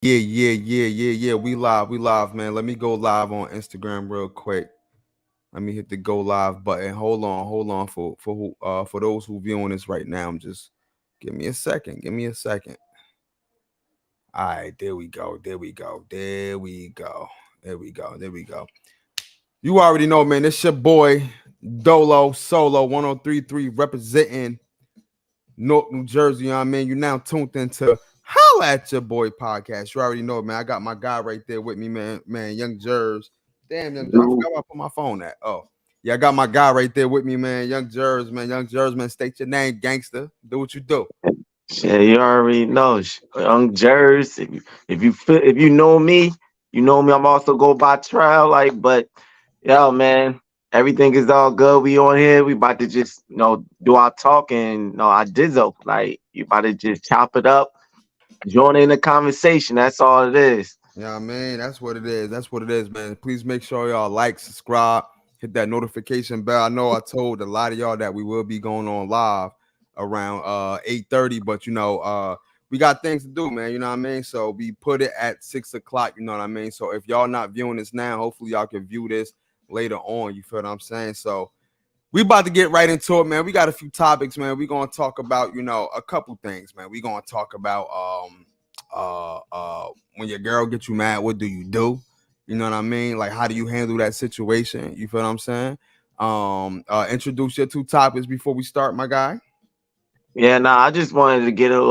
Yeah. We live, man. Let me go live on Instagram real quick. Let me hit the go live button. Hold on for those who viewing this right now. I'm just give me a second. Give me a second. All right, there we go. There we go. There we go. There we go. There we go. You already know, man. It's your boy Dolo Solo 1033 representing North New Jersey. You know what I mean? You now tuned into Holla At Ya Boy podcast. You already know, man. I got my guy right there with me, man. Man, Young Jers. Damn, Young Jers. I You, forgot where I put my phone at. Oh, yeah, I got my guy right there with me, man. Young Jers, man. Young Jers, man. State your name, gangster. Do what you do. shit, you already know. Young Jers. If you know me, you know me. I'm also go by trial. But yo, man, everything is all good. We on here. We about to just do our talk and our dizzle. You about to just chop it up, join in the conversation. That's all it is. Yeah, man, that's what it is. That's what it is, man. Please make sure y'all like, subscribe, hit that notification bell. I know I told a lot of y'all that we will be going on live around 8:30, but we got things to do, man. You know what I mean? So we put it at 6 o'clock, you know what I mean? So if y'all not viewing this now, hopefully y'all can view this later on. You feel what I'm saying? So we about to get right into it, man. We got a few topics, man. We're gonna talk about, a couple things, man. We're gonna talk about when your girl gets you mad, what do you do? You know what I mean? Like, how do you handle that situation? You feel what I'm saying? Introduce your two topics before we start, my guy. Yeah, nah. I just wanted to get a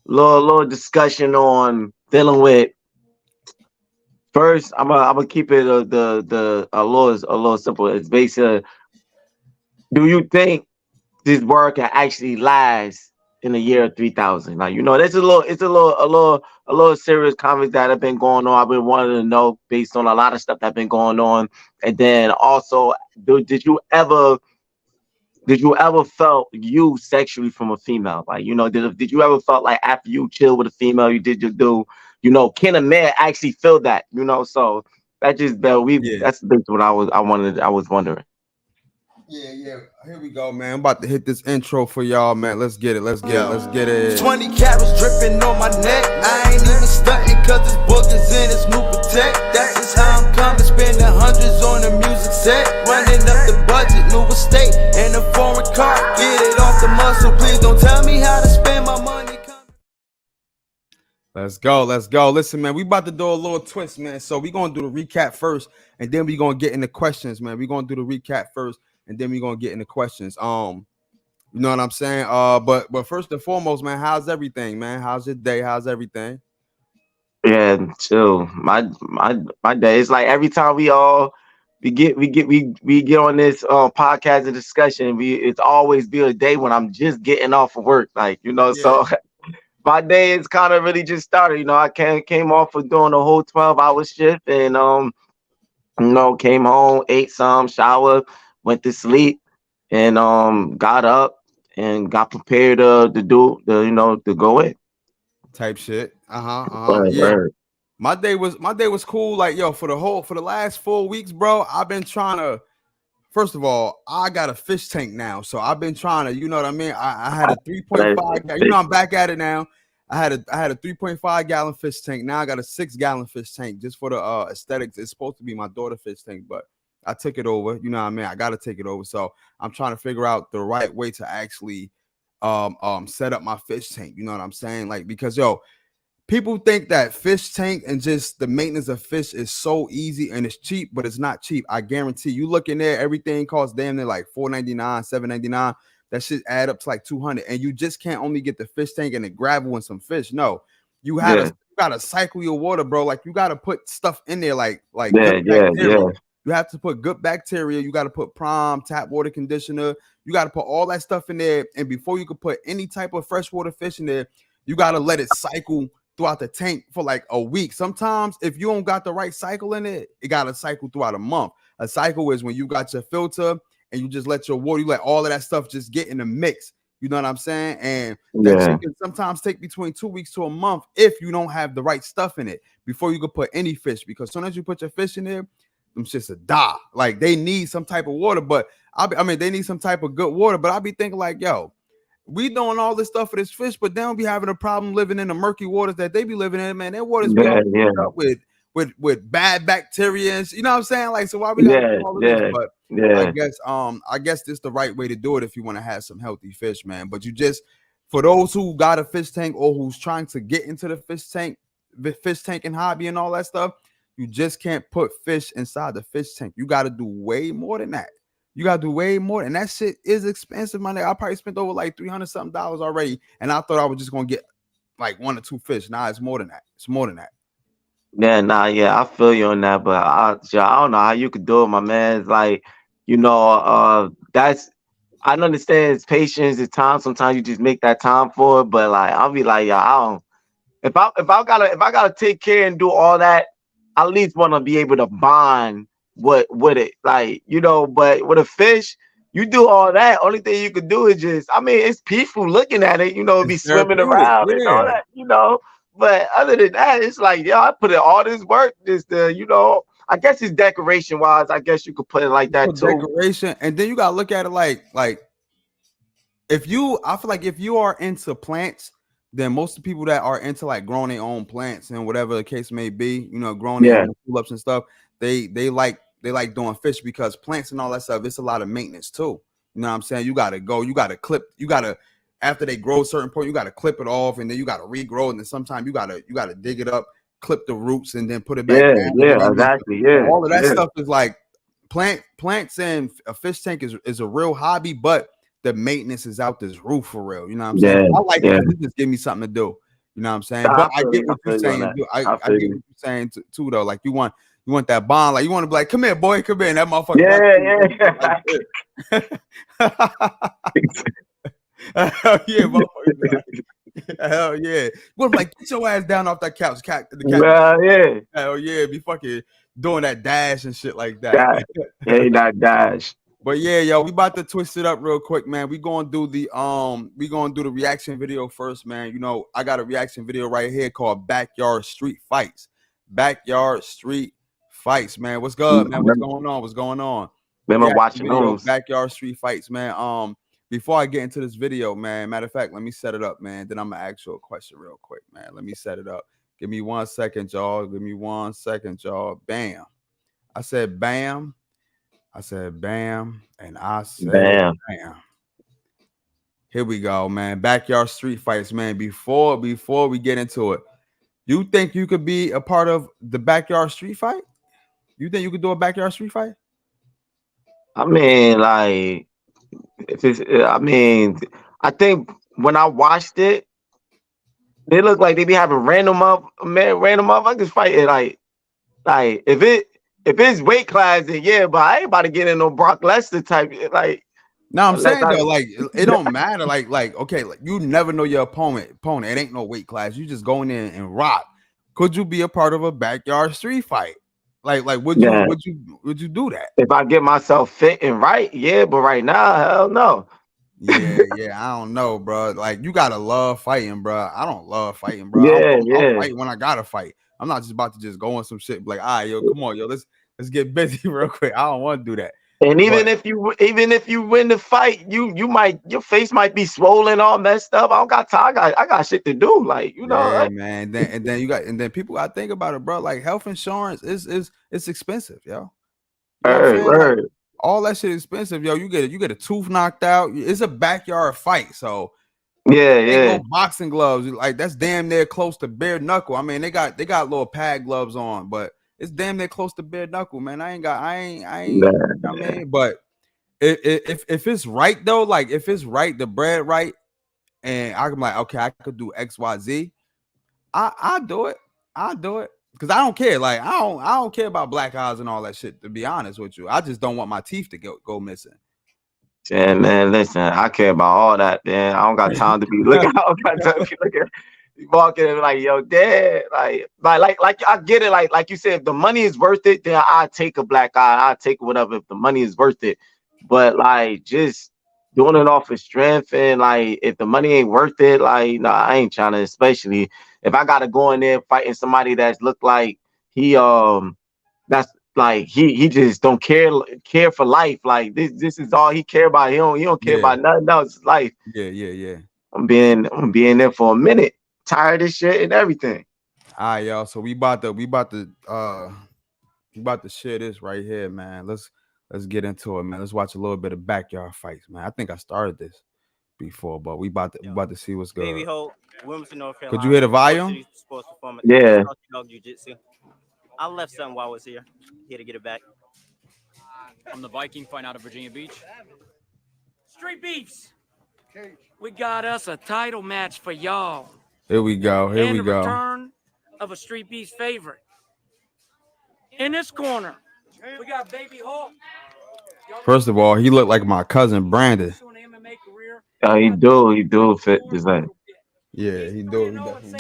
little discussion on dealing with. First, I'm gonna keep it the a little simple. It's basically, do you think this word can actually last in the year 3000? There's a little serious comments that have been going on. I've been wanting to know based on a lot of stuff that been going on, and then also, did you ever felt used sexually from a female? Did you ever felt like after you chill with a female, you did your do? Can a man actually feel that? So that just Yeah. that's basically what I was wondering. Yeah. Here we go, man. I'm about to hit this intro for y'all, man. Let's get it. Let's get it. Yo, Let's get it. 20 carats dripping on my neck. I ain't even stunting cause this book is in its new protect. That's just how I'm coming, spending hundreds on the music set. Running up the budget, new estate, and a foreign car. Get it off the muscle, please don't tell me how to spend my money. Let's go. Let's go. Listen, man, we about to do a little twist, man. So we gonna do the recap first, and then we gonna get into questions, man. We gonna do the recap first, and then we gonna get into questions. You know what I'm saying? But first and foremost, man, how's everything, man? How's your day? How's everything? Yeah, chill. My day. It's like every time we get on this podcast and discussion, it's always be a day when I'm just getting off of work. Yeah. So my day is kind of really just started. I came off of doing a whole 12-hour shift, and came home, ate some, shower, went to sleep, and got up and got prepared to do to go in. Type shit. Word, Yeah. word. My day was cool. Like, yo, for the last 4 weeks, bro, I've been trying to. First of all, I got a fish tank now, so I've been trying to, you know what I mean. I had a 3.5. I'm back at it now. I had a 3.5 gallon fish tank. Now I got a 6 gallon fish tank just for the aesthetics. It's supposed to be my daughter fish tank, but I took it over. You know what I mean. I got to take it over. So I'm trying to figure out the right way to actually set up my fish tank. You know what I'm saying? Like, because yo, people think that fish tank and just the maintenance of fish is so easy and it's cheap, but it's not cheap. I guarantee you look in there, everything costs damn near like $4.99, $7.99. That shit add up to like 200. And you just can't only get the fish tank and the gravel and some fish. No, Yeah, you gotta cycle your water, bro. Like, you gotta put stuff in there like good yeah, yeah, bacteria. yeah, You have to put good bacteria. You got to put prime, tap water conditioner. You got to put all that stuff in there. And before you can put any type of freshwater fish in there, you got to let it cycle throughout the tank for like a week. Sometimes if you don't got the right cycle in it, it got to cycle throughout a month. A cycle is when you got your filter and you just let your water, you let all of that stuff just get in the mix. You know what I'm saying? And that yeah, shit can sometimes take between 2 weeks to a month if you don't have the right stuff in it before you can put any fish. Because as soon as you put your fish in there, them shits a die. Like, they need some type of water, but they need some type of good water. But I be thinking like, yo, we doing all this stuff for this fish, but they don't be having a problem living in the murky waters that they be living in, man. Their waters be all up with bad bacteria and you know what I'm saying? Like, so why we gotta do all of this? But I guess this the right way to do it if you want to have some healthy fish, man. But you just, for those who got a fish tank or who's trying to get into the fish tanking hobby and all that stuff, you just can't put fish inside the fish tank. You got to do way more than that. You gotta do way more, and that shit is expensive, my nigga. I probably spent over like $300 something already, and I thought I was just gonna get like 1 or 2 fish. Nah, it's more than that. It's more than that. Yeah, nah, yeah, I feel you on that, but I don't know how you could do it, my man. It's like, that's, I understand it's patience, it's time. Sometimes you just make that time for it, but like I'll be like, I don't. If I gotta take care and do all that, I at least want to be able to bond with it, like, but with a fish, you do all that, only thing you could do is just, I mean, it's peaceful looking at it, be swimming around and all that, but other than that, it's like, I put in all this work just to, I guess it's decoration wise, I guess you could put it like that too. Decoration, and then you gotta look at it like I feel like if you are into plants, then most of the people that are into like growing their own plants and whatever the case may be, growing their own tulips and stuff, they like doing fish, because plants and all that stuff, it's a lot of maintenance too. You know what I'm saying? You gotta clip, after they grow a certain point, you gotta clip it off, and then you gotta regrow it, and then sometimes you gotta dig it up, clip the roots, and then put it back down. Exactly. Yeah. All of that stuff is like plants and a fish tank is a real hobby, but the maintenance is out this roof for real. You know what I'm saying? I like it. Just give me something to do. You know what I'm saying? But I get what you're saying. I get what you're saying too, though. Like you want that bond. Like you want to be like, come here, boy, come here. And that motherfucker. Hell yeah, motherfucker. Hell yeah. What, like, get your ass down off that couch. Hell yeah. Be fucking doing that dash and shit like that. That dash. But yeah, yo, we about to twist it up real quick, man. We gonna do the reaction video first, man. I got a reaction video right here called Backyard Street Fights. Backyard Street Fights, man. What's good, man? What's going on? Remember watching those Backyard Street Fights, man. Before I get into this video, man, matter of fact, let me set it up, man. Then I'm gonna ask you a question real quick, man. Let me set it up. Give me 1 second, y'all. Bam. I said bam. I said bam, and I said bam. Here we go, man. Backyard Street Fights, man. Before we get into it, you think you could be a part of the Backyard Street Fight? You think you could do a Backyard Street Fight? I mean, like, I think when I watched it, they look like they be having random motherfuckers fighting. Like if it's weight class, then yeah, but I ain't about to get in no Brock Lesnar type. Like, no, I'm saying though, like it don't matter. Like okay, like you never know your opponent. It ain't no weight class. You just go in there and rock. Could you be a part of a Backyard Street Fight? Like would you do that? If I get myself fit and right, yeah, but right now, hell no. Yeah, I don't know, bro. Like you gotta love fighting, bro. I don't love fighting, bro. I'll fight when I gotta fight. I'm not just about to just go on some shit like, all right, yo, come on, yo, let's get busy real quick. I don't want to do that. And even if you win the fight, your face might be swollen, all messed up. I don't got time. I got shit to do. Like, Yeah, like, man. And then people gotta think about it, bro. Like health insurance is expensive, yo. Like, all that shit is expensive, yo. You get a tooth knocked out. It's a backyard fight, so yeah. No boxing gloves, like that's damn near close to bare knuckle. I mean, they got little pad gloves on, but it's damn near close to bare knuckle, man. I ain't. I mean, but if it's right though, like if it's right, the bread right, and I'm like, okay, I could do XYZ. I'll do it. Because I don't care. Like I don't care about black eyes and all that shit. To be honest with you, I just don't want my teeth to go missing. Yeah, man, listen, I care about all that, man. I don't got time to be looking. I don't got time to be looking. Walking and like, yo, dad, like I get it. Like you said, if the money is worth it, then I take a black eye. I take whatever if the money is worth it. But like just doing it off of strength and like if the money ain't worth it, like no, I ain't trying to. Especially if I gotta go in there fighting somebody that's look like he that's like he just don't care for life. Like this is all he care about. He don't care Yeah, about nothing else. Life. yeah. I'm being there for a minute. Tired of shit and everything. All right, y'all. So we about to share this right here, man. Let's get into it, man. Let's watch a little bit of backyard fights, man. I think I started this before, but we about to see what's good. Baby Hope, Wilmington, North Carolina. Could you hear the volume? Sports performance. Yeah. Dog jiu-jitsu. I left something while I was here. Here to get it back. I'm the Viking fighting out of Virginia Beach. Street Beefs. We got us a title match for y'all. Here we go. Here and we the go. return of a Street Beefs favorite. In this corner, we got Baby Hope. First of all, he looked like my cousin Brandon. He do fit design. Yeah, he do. He And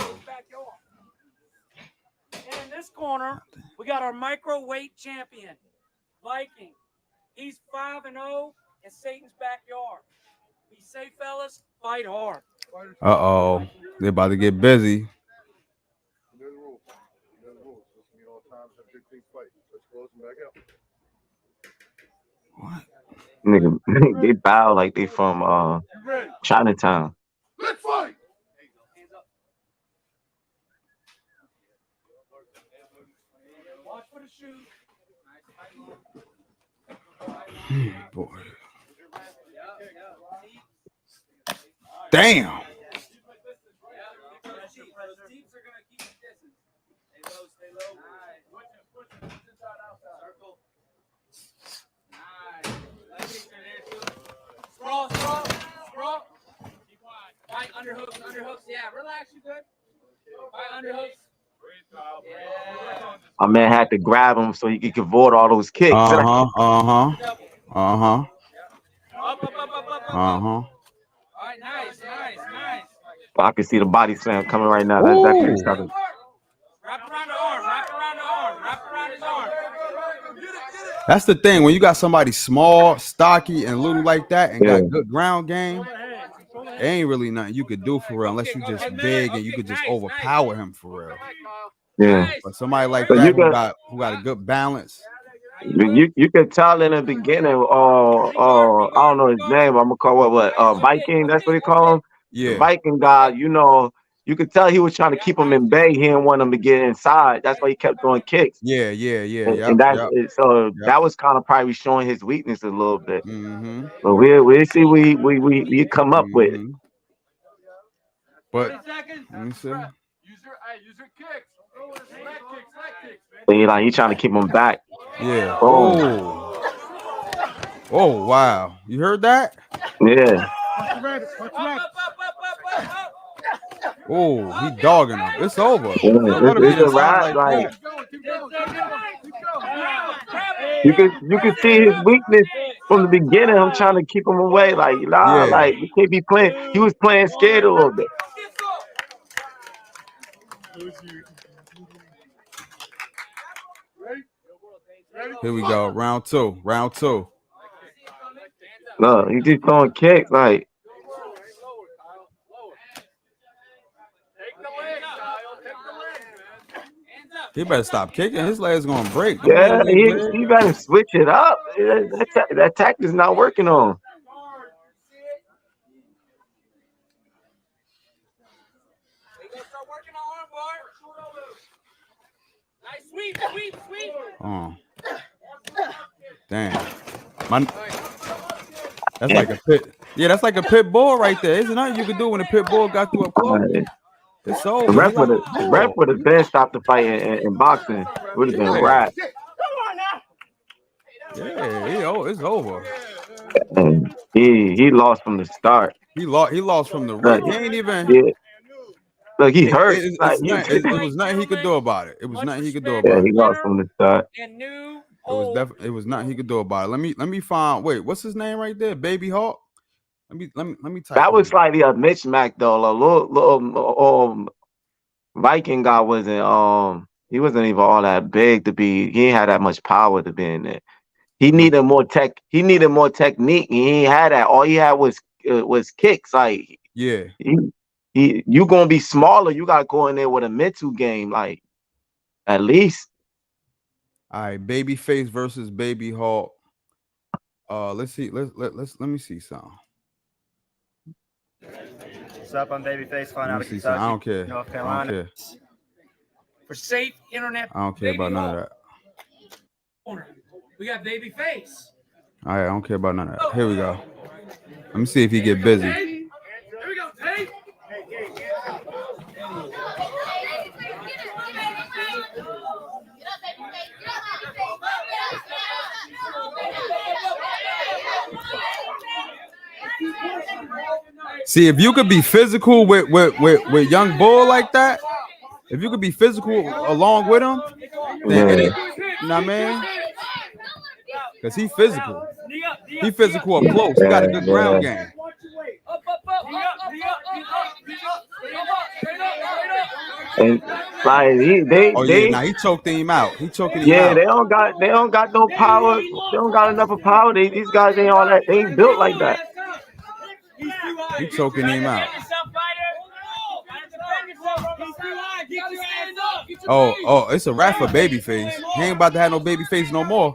in this corner, we got our microweight champion, Viking. He's 5-0 in Satan's backyard. Be safe, fellas. Fight hard. Uh-oh. They're about to get busy. What? Nigga, they bow like they from Chinatown. Let's fight. Watch for the shoot. Boy. Damn. Scroll. Fight underhooks. Yeah, relax, you good. Fight underhooks. My man had to grab him so he could avoid all those kicks. Uh-huh. Up. Uh-huh. All right, nice. I can see the body slam coming right now. That's definitely something. Wrap around the arm. Wrap around his arm. That's the thing. When you got somebody small, stocky, and little like that and got good ground game, there ain't really nothing you could do for real unless you just big and you could just overpower him for real. Yeah. But somebody like So that you got- who got a good balance. You could tell in the beginning, I don't know his name. I'm gonna call what Viking. That's what they call him. The Yeah. Viking guy. You could tell he was trying to keep him in bay. He didn't want him to get inside. That's why he kept throwing kicks. Yeah. And that was kind of probably showing his weakness a little bit. Mm-hmm. But we'll see we come up with. But let me see. Use your kicks. Leg kicks, But he trying to keep him back. Yeah. Oh. Oh wow. You heard that? Yeah. Oh, he dogging him. It's over. It's a wrap. Like you can see his weakness from the beginning. I'm trying to keep him away. Like like you can't be playing. He was playing scared a little bit. Here we go. Round two. No, he just throwing kicks. Like he better stop kicking. His leg's gonna break. yeah, he better switch it up. That tactic is not working on. Sweep. Oh. Damn. That's like a pit. Yeah, that's like a pit bull right there. Isn't nothing you can do when a pit bull got through a close. It's over. The ref would have been stopped the fight in boxing. It would have been a wrap. Yeah, it's over. And he lost from the start. He lost from the rip. He ain't even. Yeah. Look, he hurt. It was nothing he could do about it. It was nothing he could do about Yeah, it. he lost from the start. It was nothing he could do about it. Let me find. Wait, what's his name right there? Baby Hawk. Let me type. That was slightly a mismatch though. A little Viking guy wasn't he wasn't even all that big to be. He ain't had that much power to be in there. He needed more tech. He needed more technique. And he ain't had that. All he had was kicks. Like yeah. You gonna be smaller. You gotta go in there with a mental game. Like at least. All right, Babyface versus Baby Hulk. Let's see. Let me see something. What's up? I'm Babyface, flying Let out me of see something. I don't Kentucky, care. North I don't Carolina. care. For safe internet. I don't care about none of that. Corner. We got Babyface. All right, I don't care about none of that. Here we go. Let me see if he get busy. Here we go, Tate. See, if you could be physical with Young Bull like that, if you could be physical along with him, then it ain't, you know what I mean? Because he physical. He physical up close. He got a good ground game. And like He choked him out. He choking him out. they don't got no power. They don't got enough of power. These guys ain't all that. They ain't built like that. He choking him out. Oh, it's a wrap for Babyface. He ain't about to have no Babyface no more.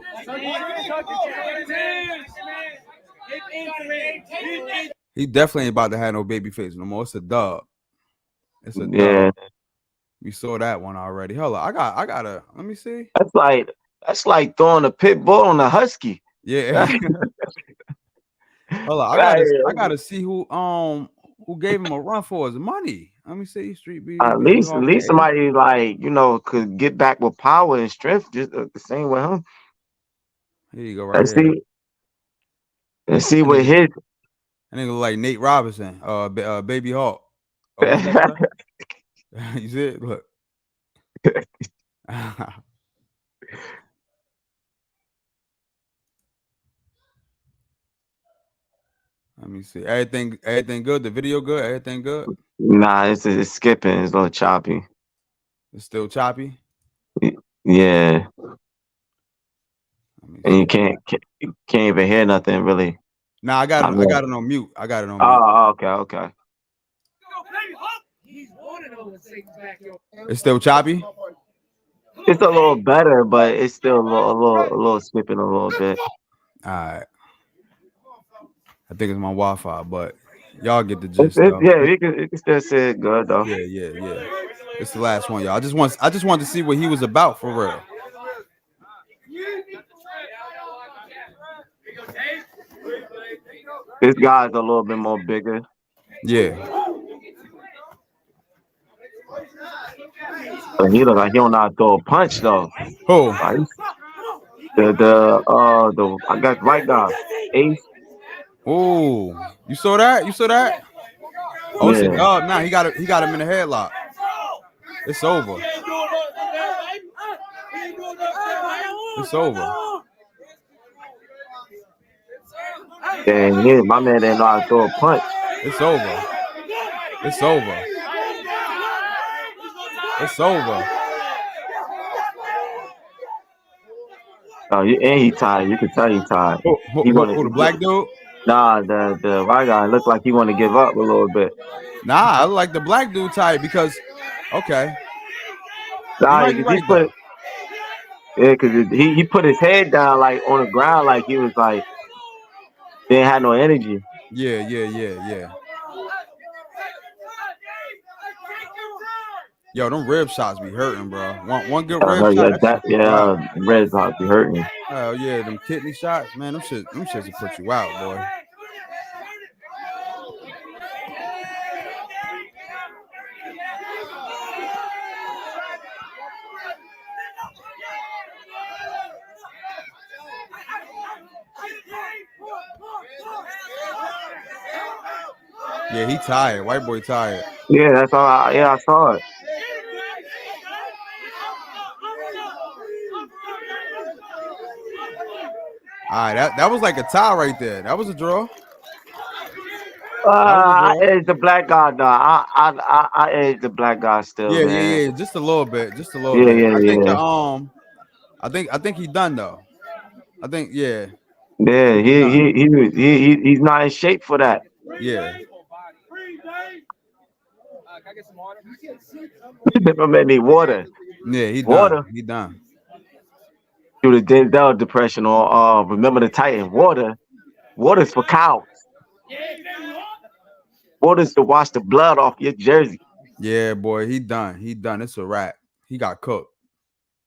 He definitely ain't about to have no Babyface no more. It's a dub. It's a dub. We saw that one already. Hold on, I gotta. Let me see. That's like throwing a pit bull on a husky. Yeah. Hold on, I gotta see who gave him a run for his money. Let me see. Street Beat. At least somebody like could get back with power and strength, just the same with him. Here you go, right here. Let's see what his. I think look like Nate Robinson, Baby Hawk. Oh, you see it? Look. Let me see. Everything good? The video good? Everything good? Nah, it's skipping. It's a little choppy. It's still choppy? Yeah. And you can't even hear nothing really. Nah, I got it on mute. Oh, okay. It's still choppy? It's a little better, but it's still a little skipping a little bit. All right. I think it's my Wi-Fi, but y'all get the gist. Yeah, you can still say it good though. Yeah. It's the last one, y'all. I just wanted to see what he was about for real. This guy's a little bit more bigger. Yeah. But he look like he don't know how to throw a punch though. Who? The I guess white guy. Ace. Oh, you saw that? Oh, it's a dub now. He got him in the headlock. It's over. It's over. Dang, yeah, my man didn't know how to throw a punch. It's over. It's over. It's over. Oh, and he tired. You can tell he tired. Who the black dude? Nah, the white guy looked like he want to give up a little bit. Nah, I like the black dude tired because, okay. Nah, because he put his head down like on the ground, like he was like didn't have no energy. Yeah. Yo, them rib shots be hurting, bro. One good rib shot. Rib shots be hurting. Oh yeah, them kidney shots, man. Them shits will put you out, boy. Yeah, he tired. White boy tired. Yeah, that's all. I saw it. All right, that was like a tie right there. That was a draw. I edged the black guy, though. I edged the black guy still. Yeah. Just a little bit. bit. I think he's done though. I think Yeah, he's not in shape for that. Yeah. My man need water. Yeah, he water. Done. He done. Do the Denzel depression or Remember the Titan. Water's for cows. Water's to wash the blood off your jersey. Yeah, boy, he done. He done. It's a wrap. He got cooked.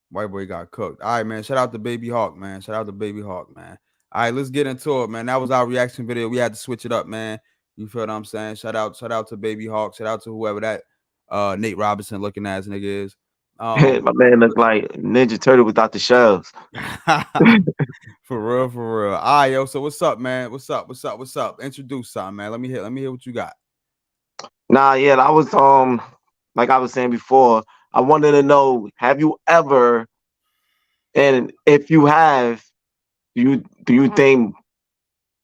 White boy got cooked. All right, man. Shout out to Baby Hawk, man. Shout out to Baby Hawk, man. All right, let's get into it, man. That was our reaction video. We had to switch it up, man. You feel what I'm saying? Shout out to Baby Hawk. Shout out to whoever that Nate Robinson looking ass nigga is. My man look like Ninja Turtle without the shells. For real, for real. All right, yo. So what's up, man? What's up? Introduce something, man. Let me hear what you got. Nah, yeah, I was like I was saying before, I wanted to know, have you ever, and if you have, do you think,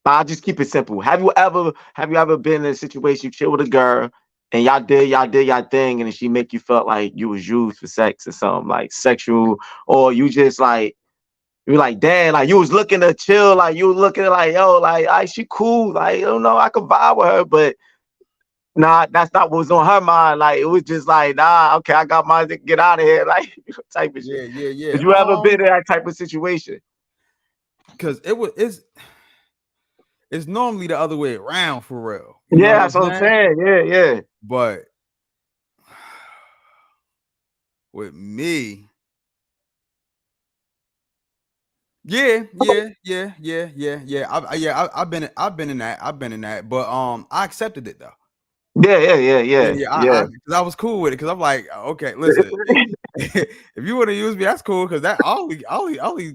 I'll just keep it simple. Have you ever been in a situation you chill with a girl and y'all did y'all thing, and then she make you felt like you was used for sex or something, like sexual, or you just like you're like, damn, like you was looking to chill, like you was looking like, yo, like she cool, like, I don't know, I could vibe with her, but nah, that's not what was on her mind. Like it was just like, nah, okay, I got mine to get out of here, like type of shit. Yeah. Did you ever been in that type of situation? Because it's normally the other way around for real. You know Yeah, that's what I'm saying. Yeah. But with me, yeah. I've been in that. But I accepted it though. Yeah. Because I was cool with it. Because I'm like, okay, listen, if you want to use me, that's cool. Because that only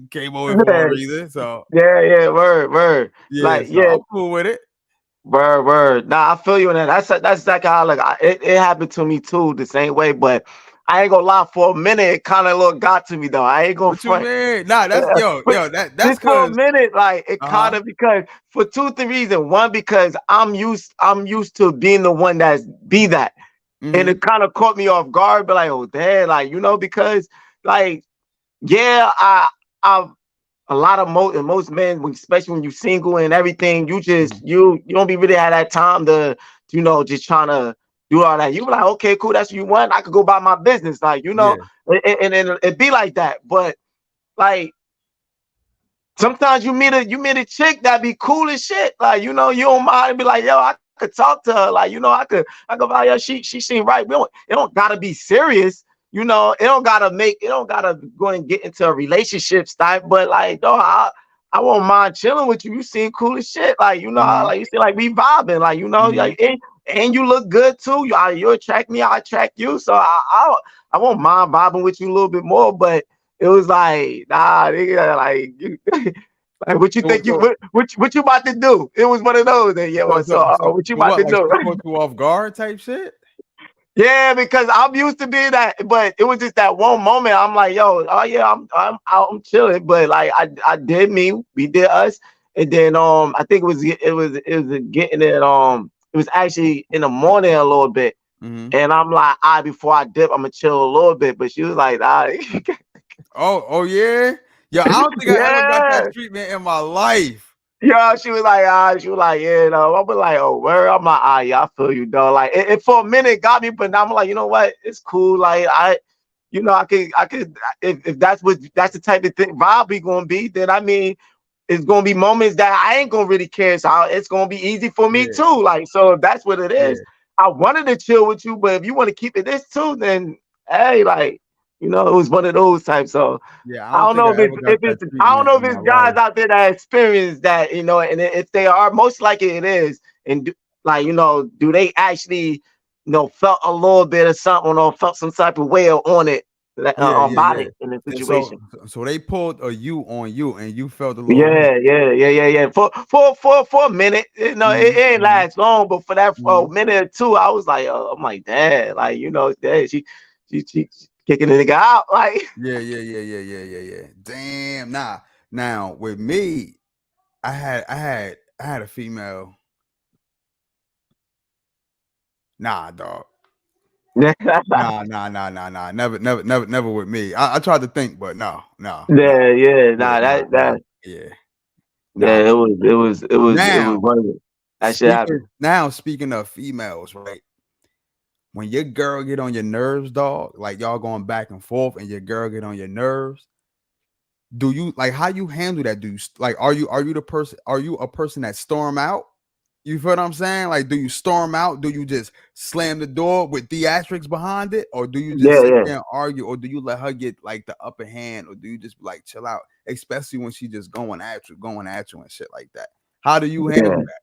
came over for a reason. So yeah, word. yeah, Like so I'm cool with it. Word. Nah, I feel you on that. That's exactly how it happened to me too, the same way. But I ain't gonna lie, for a minute it kind of got to me though. I ain't gonna What front. you mean? Nah, that's that's just for a because minute, like it kind of, because for 2-3 reasons. One, because I'm used to being the one that's be that. And it kind of caught me off guard, but like, oh damn, like, because like, yeah, I've a lot of most men, especially when you're single and everything, you just you don't be really have that time to just trying to do all that. You be like, okay, cool, that's what you want. I could go about my business, like Yeah. and it be like that. But like sometimes you meet a chick that be cool as shit, like you don't mind and be like, yo, I could talk to her, like I could buy her. She seem right. It don't gotta be serious. It don't gotta go and get into a relationship style, but like, no, I won't mind chilling with you. You seem cool as shit. Like, like you see, like we vibing, like, like, and you look good too. You attract me, I attract you. So I won't mind vibing with you a little bit more, but it was like, nah, nigga, like, like what you think what you about to do? It was one of those. And what you about to do? Caught you off guard type shit. Yeah, because I'm used to being that, but it was just that one moment. I'm like, yo, oh yeah, I'm out, I'm chilling. But like, I did me, we did us, and then I think it was getting it. It was actually in the morning a little bit, and I'm like, before I dip, I'm gonna chill a little bit. But she was like, oh yeah, I don't think I ever got that treatment in my life. Yeah, she was like, yeah, I was like, oh, where? I'm like, yeah, I feel you, though. Like, it for a minute got me, but now I'm like, you know what? It's cool. Like, I could, if that's the type of thing vibe we gonna be, then I mean, it's gonna be moments that I ain't gonna really care. So it's gonna be easy for me too. Like, so if that's what it is. I wanted to chill with you, but if you want to keep it this too, then hey, like, it was one of those types. So I don't know if it's I don't know if it's guys out there that experience that, and if they are, most likely it is. And like, do they actually, felt a little bit of something or felt some type of way on it, about it in the situation. So they pulled a you on you, and you felt a little. Yeah. For a minute, it ain't last long, but for that for a minute or two, I was like, I'm like, dad, like, dad, she kicking the nigga out, like. Yeah. Damn. Nah. Now with me, I had a female. Nah, dog. Nah. Never with me. I tried to think, but no. Yeah. It was one of it. That shit happened. Now, speaking of females, right? When your girl get on your nerves, dog, like y'all going back and forth, and your girl get on your nerves, do you like how you handle that? Do you like are you the person? Are you a person that storm out? You feel what I'm saying? Like, do you storm out? Do you just slam the door with theatrics behind it, or do you just Yeah, sit yeah, there and argue, or do you let her get like the upper hand, or do you just like chill out, especially when she just going at you and shit like that? How do you handle yeah. that?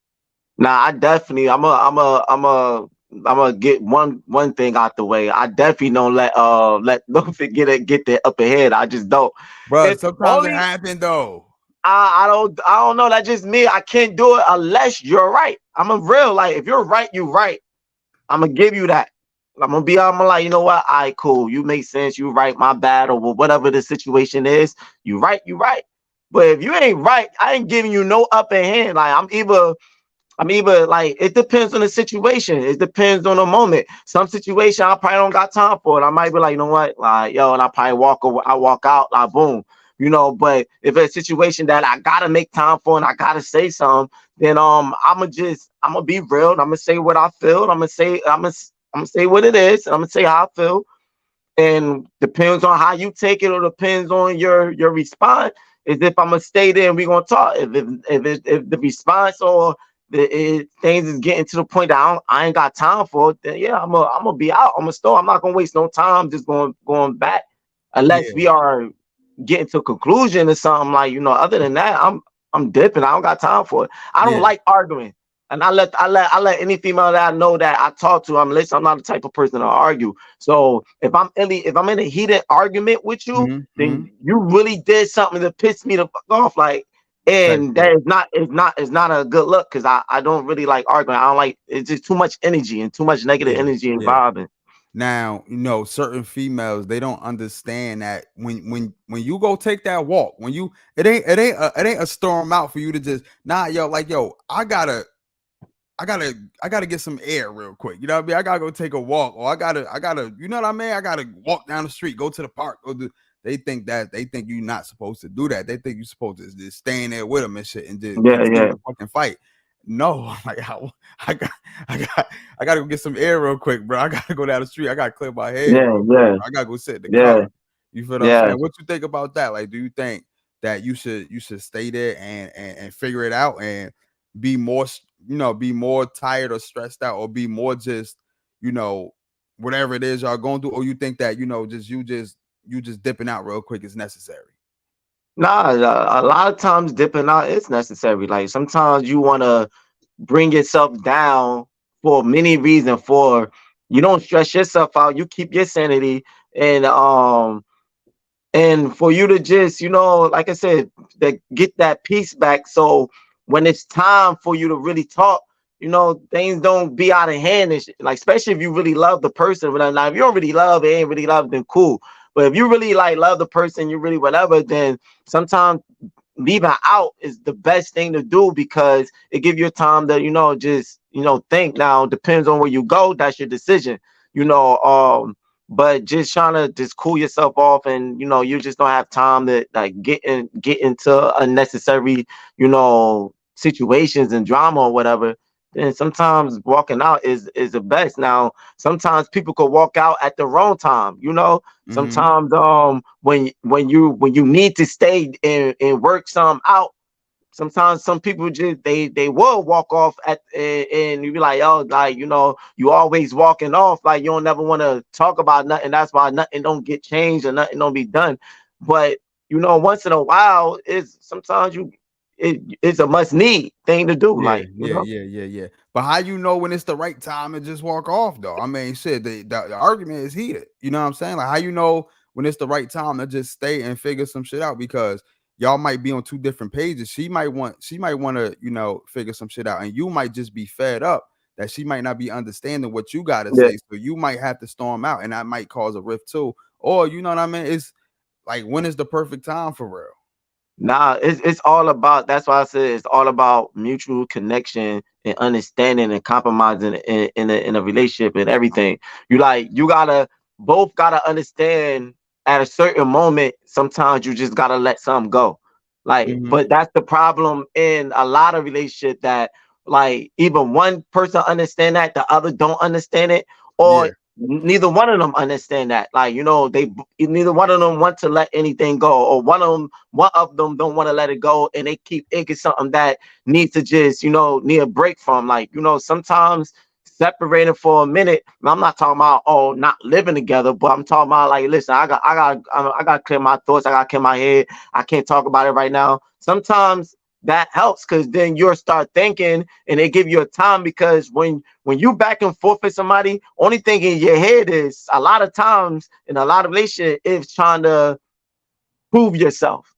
Nah, I definitely. I'm a get one thing out the way. I definitely don't let don't get the upper head. I just don't. Bro, If sometimes it only happened though. I don't know. That's just me. I can't do it unless you're right. I'm a real like if you're right, you're right. I'm gonna give you that. I'm like, you know what? All right, cool. You make sense. You right, my bad, or whatever the situation is. You right, you right. But if you ain't right, I ain't giving you no upper hand. Like I'm either like it depends on the situation. It depends on the moment. Some situation I probably don't got time for it. I might be like, you know what, like yo, and I probably walk away, I walk out, like boom, But if it's a situation that I gotta make time for and I gotta say something, then I'm gonna be real. And I'm gonna say what I feel. I'm gonna say what it is. And I'm gonna say how I feel. And depends on how you take it, or depends on your response. Is if I'm gonna stay there and we're gonna talk. If the response or things is getting to the point that I ain't got time for it, then yeah, I'm gonna be out. I'm gonna stop. I'm not gonna waste no time just going back unless we Yeah, are getting to a conclusion or something like Other than that, I'm dipping. I don't got time for it. I don't yeah, like arguing. And I let any female that I know that I talk to. I'm not the type of person to argue. So if I'm in a heated argument with you, hmm then you really did something to piss me the fuck off. Like, type and that shit. is not a good look because I don't really like arguing. I don't like it's just too much energy and too much negative Yeah, energy yeah. involved. Now, certain females, they don't understand that when you go take that walk, when you it ain't a storm out for you to just yo, I gotta get some air real quick. You know what I mean? I gotta go take a walk, or I gotta, you know what I mean? I gotta walk down the street, go to the park, they think you're not supposed to do that. They think you're supposed to just stay in there with them and shit and just Yeah, continue yeah, to fucking fight. No, like I got I got I gotta go get some air real quick, bro. I gotta go down the street. I gotta clear my head yeah, real quick, yeah, bro. I gotta go sit in the car. yeah, You feel what I'm yeah. saying? What you think about that? Like, do you think that you should stay there and figure it out and be more be more tired or stressed out, or be more just you know whatever it is y'all going through, or you think that you just dipping out real quick is necessary? Nah, a lot of times dipping out is necessary. Like sometimes you want to bring yourself down for many reasons. For you don't stress yourself out, you keep your sanity, and for you to just like I said, that get that peace back. So when it's time for you to really talk, things don't be out of hand and shit. Like especially if you really love the person. But now if you don't really love, it ain't really love, then cool. But if you really like love the person, you really whatever, then sometimes leaving out is the best thing to do because it gives you time to just think. Now depends on where you go, that's your decision. you know but just trying to just cool yourself off, and you just don't have time to like get into unnecessary situations and drama or whatever. Then sometimes walking out is the best. Now sometimes people could walk out at the wrong time. Mm-hmm. Sometimes when you need to stay and work some out, sometimes some people just they will walk off and you be like, oh, like you always walking off, like you don't never want to talk about nothing. That's why nothing don't get changed or nothing don't be done. But once in a while, it's sometimes it's a must need thing to do, Yeah, like yeah, yeah, yeah, yeah. But how you know when it's the right time to just walk off though? I mean, shit, the argument is heated. You know what I'm saying? Like how you know when it's the right time to just stay and figure some shit out, because y'all might be on two different pages. She might want to, figure some shit out, and you might just be fed up that she might not be understanding what you gotta yeah. say. So you might have to storm out, and that might cause a rift too. Or you know what I mean? It's like, when is the perfect time for real? Nah, it's all about. That's why I said it's all about mutual connection and understanding and compromising in a relationship and everything. You gotta both gotta understand at a certain moment. Sometimes you just gotta let something go. Like, Mm-hmm. but that's the problem in a lot of relationships, that like even one person understand that the other don't understand it, or Yeah. neither one of them understand that. Like, neither one of them want to let anything go, or one of them don't want to let it go, and they keep thinking something that needs to just, need a break from. Like, sometimes separating for a minute. I'm not talking about not living together, but I'm talking about like, listen, I got to clear my thoughts. I got to clear my head. I can't talk about it right now. Sometimes that helps, because then you'll start thinking, and they give you a time, because when you back and forth with somebody, only thing in your head is, a lot of times in a lot of relationships, is trying to prove yourself.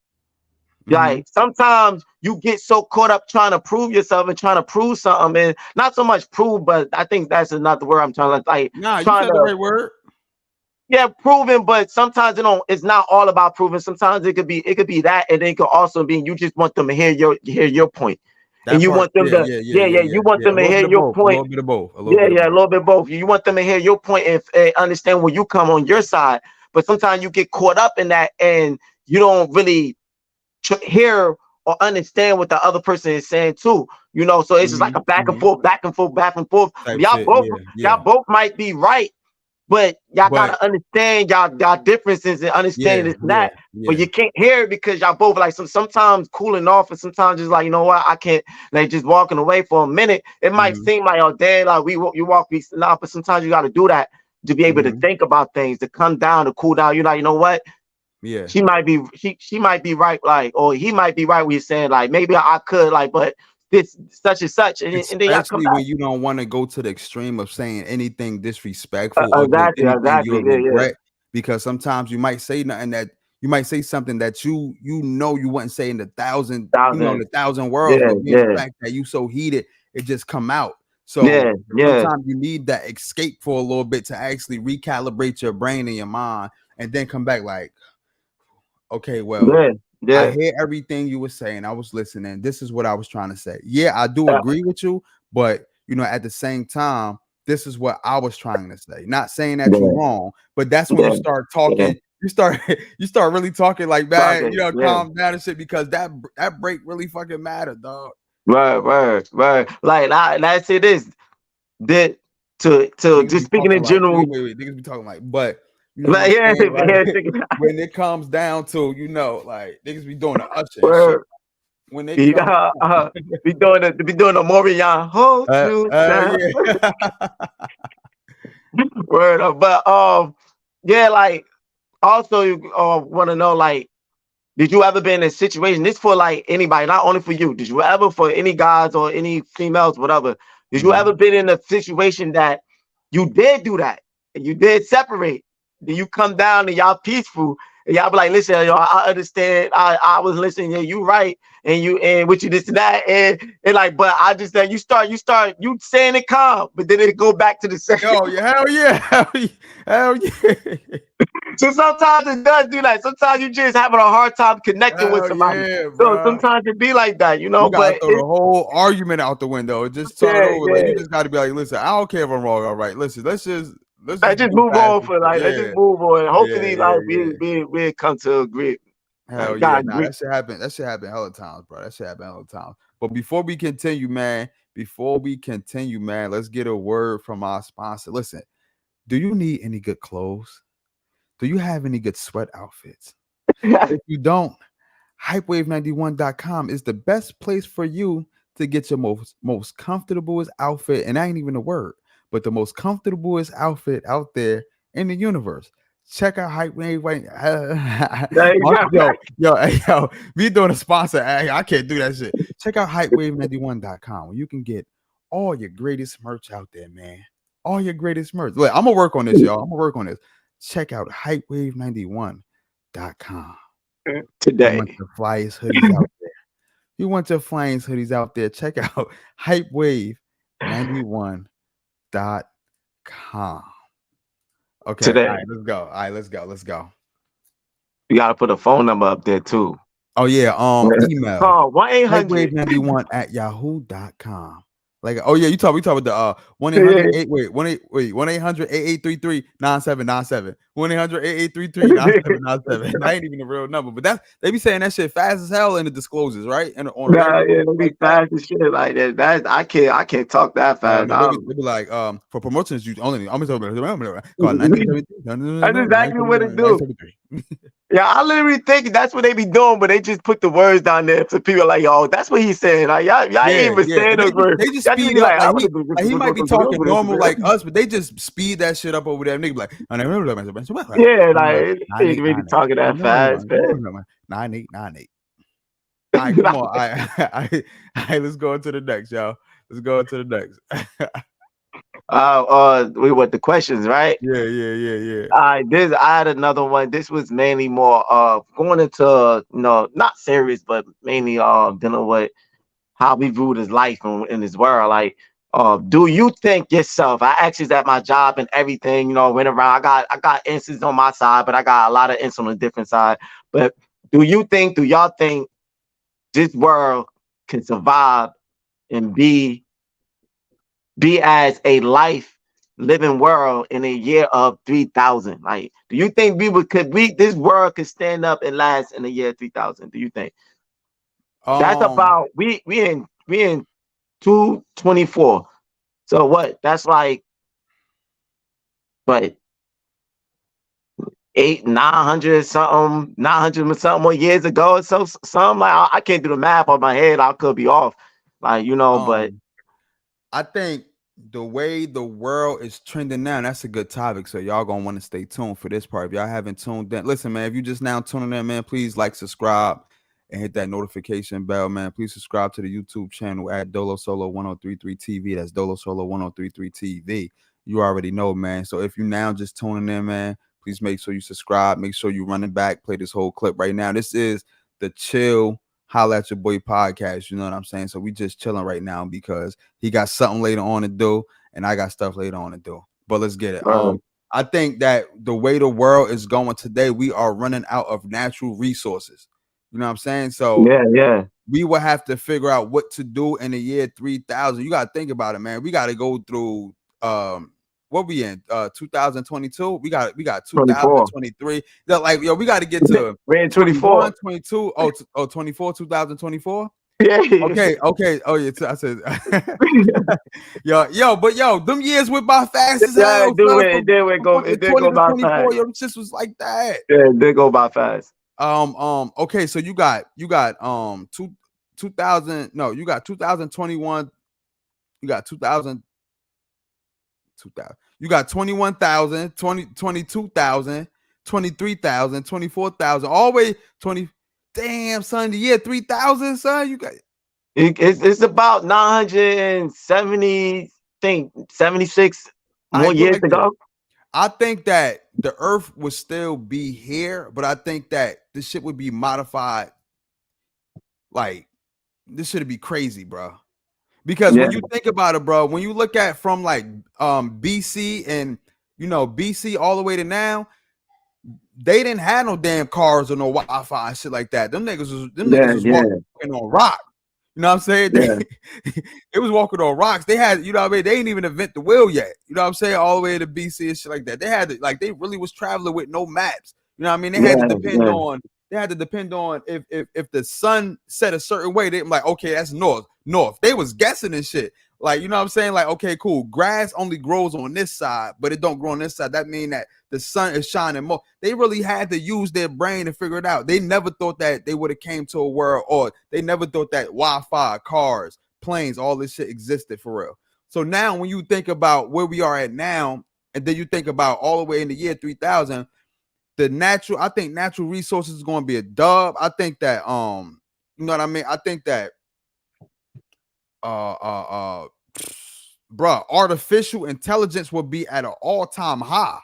Like, sometimes you get so caught up trying to prove yourself and trying to prove something, and not so much prove, but I think that's not the word I'm trying to, like. Nah, you trying said the right word. Yeah, proving, but sometimes it's not all about proving. Sometimes it could be that, and then it could also be you just want them to hear your point. That And you part, want them to you want them to hear your point. A little bit of both. A little bit of both. You want them to hear your point and understand where you come on your side. But sometimes you get caught up in that, and you don't really hear or understand what the other person is saying too. So it's just like a back and forth, back and forth, back and forth. Y'all both might be right, but y'all gotta understand y'all differences and understand this and that. But you can't hear it because y'all both like sometimes cooling off, and sometimes just like, you know what, I can't, like, just walking away for a minute. It might seem like, oh damn, like you walk me now, but sometimes you gotta do that to be able to think about things, to come down, to cool down. You're like, you know what? Yeah, she might be right, like, or he might be right when he's saying, like, maybe I could, like, but this such and such, and then y'all come back. when you don't want to go to the extreme of saying anything disrespectful or Exactly, you'll regret, because sometimes you might say nothing that you might say something that you wouldn't say in the thousand words, but the fact that you so heated, it just come out. So sometimes you need that escape for a little bit to actually recalibrate your brain and your mind, and then come back like, okay, well, I hear everything you were saying. I was listening. This is what I was trying to say. Yeah, I do agree with you, but at the same time, this is what I was trying to say. Not saying that you're wrong, but that's when you start talking. You start really talking like bad. Calm down and shit, because that break really fucking mattered, dog. Right. Like, I say this. That to just speaking in general. Wait, niggas be talking like, but. When it comes down to, like, niggas be doing the usher and shit. When they be doing the Morion hold you down. Word up. But like, also want to know, like, did you ever been in a situation, this for like anybody, not only for you, did you ever, for any guys or any females, whatever, did you ever been in a situation that you did do that and you did separate? Then you come down and y'all peaceful, and y'all be like, listen, I understand. I was listening. Yeah, you right, and with you this and that, and like, but I just that you start saying it calm, but then it go back to the same. Oh yeah, hell yeah. So sometimes it does do that. Sometimes you just having a hard time connecting with somebody. Yeah, so sometimes it be like that, You but throw the whole argument out the window. Just turn it over. Like, you just got to be like, listen, I don't care if I'm wrong. All right, listen, let's just move on for like, let's just move on. Hopefully, we come to agree. Hell yeah, that should happen. That should happen hella times, bro. That should happen hella times. But before we continue, man, let's get a word from our sponsor. Listen, do you need any good clothes? Do you have any good sweat outfits? If you don't, hypewave91.com is the best place for you to get your most comfortable outfit, and that ain't even a word, but the most comfortable outfit out there in the universe. Check out Hypewave. Yo, we doing a sponsor. I can't do that shit. Check out hypewave91.com, where you can get all your greatest merch out there, man. All your greatest merch. Look, I'm gonna work on this, y'all. I'm gonna work on this. Check out hypewave91.com. Today. You want the flyest hoodies out there. You want your flyest hoodies out there. Check out hypewave91.com. Okay, today. All right, let's go. You gotta put a phone number up there too. Oh yeah, email. Call 1-800 hypewave91@yahoo.com. Like, oh yeah, we talk about the 1-800 wait 1-800-8833-9797 1-800-8833-9797. That ain't even a real number, but they be saying that shit fast as hell in the disclosures, right? And on a Nah, regular yeah, they be like that. fast and shit like that. That I can't talk that fast. No, they be like, for promotions, you only. I'm gonna call That's exactly what it do. 973. Yeah, I literally think that's what they be doing, but they just put the words down there so people are like, "Yo, that's what he's saying." Like, y'all ain't even saying those words. They just Y'all speed be up. like, He might be talking normal like us, but they just speed that shit up over there. Nigga be like, yeah, like they ain't really talking that fast, man. 9898. All right, come on. All right, let's go into the next, y'all. Let's go into the next. We want the questions, right? Yeah. All right, I had another one. This was mainly more going into not serious, but mainly dealing with how we view this life in this world. Like, do you think yourself? I actually at my job and everything, went around. I got instances on my side, but I got a lot of instances on a different side. But do y'all think this world can survive and be as a life living world in a year of 3000? Like, do you think this world could stand up and last in the year 3000? Do you think? That's about we in 224. So what? That's like what, 900 something more years ago. So some like I can't do the math on my head. I could be off. Like, but I think the way the world is trending now, that's a good topic. So y'all gonna want to stay tuned for this part. If y'all haven't tuned in, listen, man, if you just now tuning in, man, please like, subscribe, and hit that notification bell, man. Please subscribe to the YouTube channel at Dolo Solo 1033 TV. That's Dolo Solo 1033 TV. You already know, man. So if you now just tuning in, man, please make sure you subscribe. Make sure you running back, play this whole clip right now. This is the Chill Holla At Your Boy podcast. You know what I'm saying? So we just chilling right now because he got something later on to do, and I got stuff later on to do. But let's get it. I think that the way the world is going today, we are running out of natural resources. You know what I'm saying? So yeah. We will have to figure out what to do in the year 3000. You got to think about it, man. We got to go through what we in 2022. We got 2023. Like, yo, we got to get to we're in 24, 22, 24, 2024. Yeah. Okay. Oh yeah, I said, yo, them years went by fast as hell. It did go by fast. Yo, this was like that. Yeah, it did go by fast. Okay, so you got 2000. No, you got 2021. You got 2000. You got 21,000, 22,000, 23,000, 24,000, all the way 20. Damn, son, the year 3000, son. You got it's about 970, 76 more years to go. I think that the earth would still be here, but I think that this shit would be modified. Like, this should be crazy, bro. Because when you think about it, bro, when you look at from like BC and BC all the way to now, they didn't have no damn cars or no Wi-Fi and shit like that. Them niggas was walking on rock. You know what I'm saying? It was walking on rocks. They had, you know what I mean? They didn't even invent the wheel yet. You know what I'm saying? All the way to BC and shit like that. They had to, like, they really was traveling with no maps. You know what I mean? They had to depend on. They had to depend on if the sun set a certain way. They like, okay, that's north. They was guessing and shit. Like, you know what I'm saying? Like, okay, cool. Grass only grows on this side, but it don't grow on this side. That means that the sun is shining more. They really had to use their brain to figure it out. They never thought that they would have came to a world, or they never thought that Wi-Fi, cars, planes, all this shit existed for real. So now when you think about where we are at now, and then you think about all the way in the year 3000, I think natural resources is going to be a dub. I think that, you know what I mean? I think that, artificial intelligence will be at an all-time high.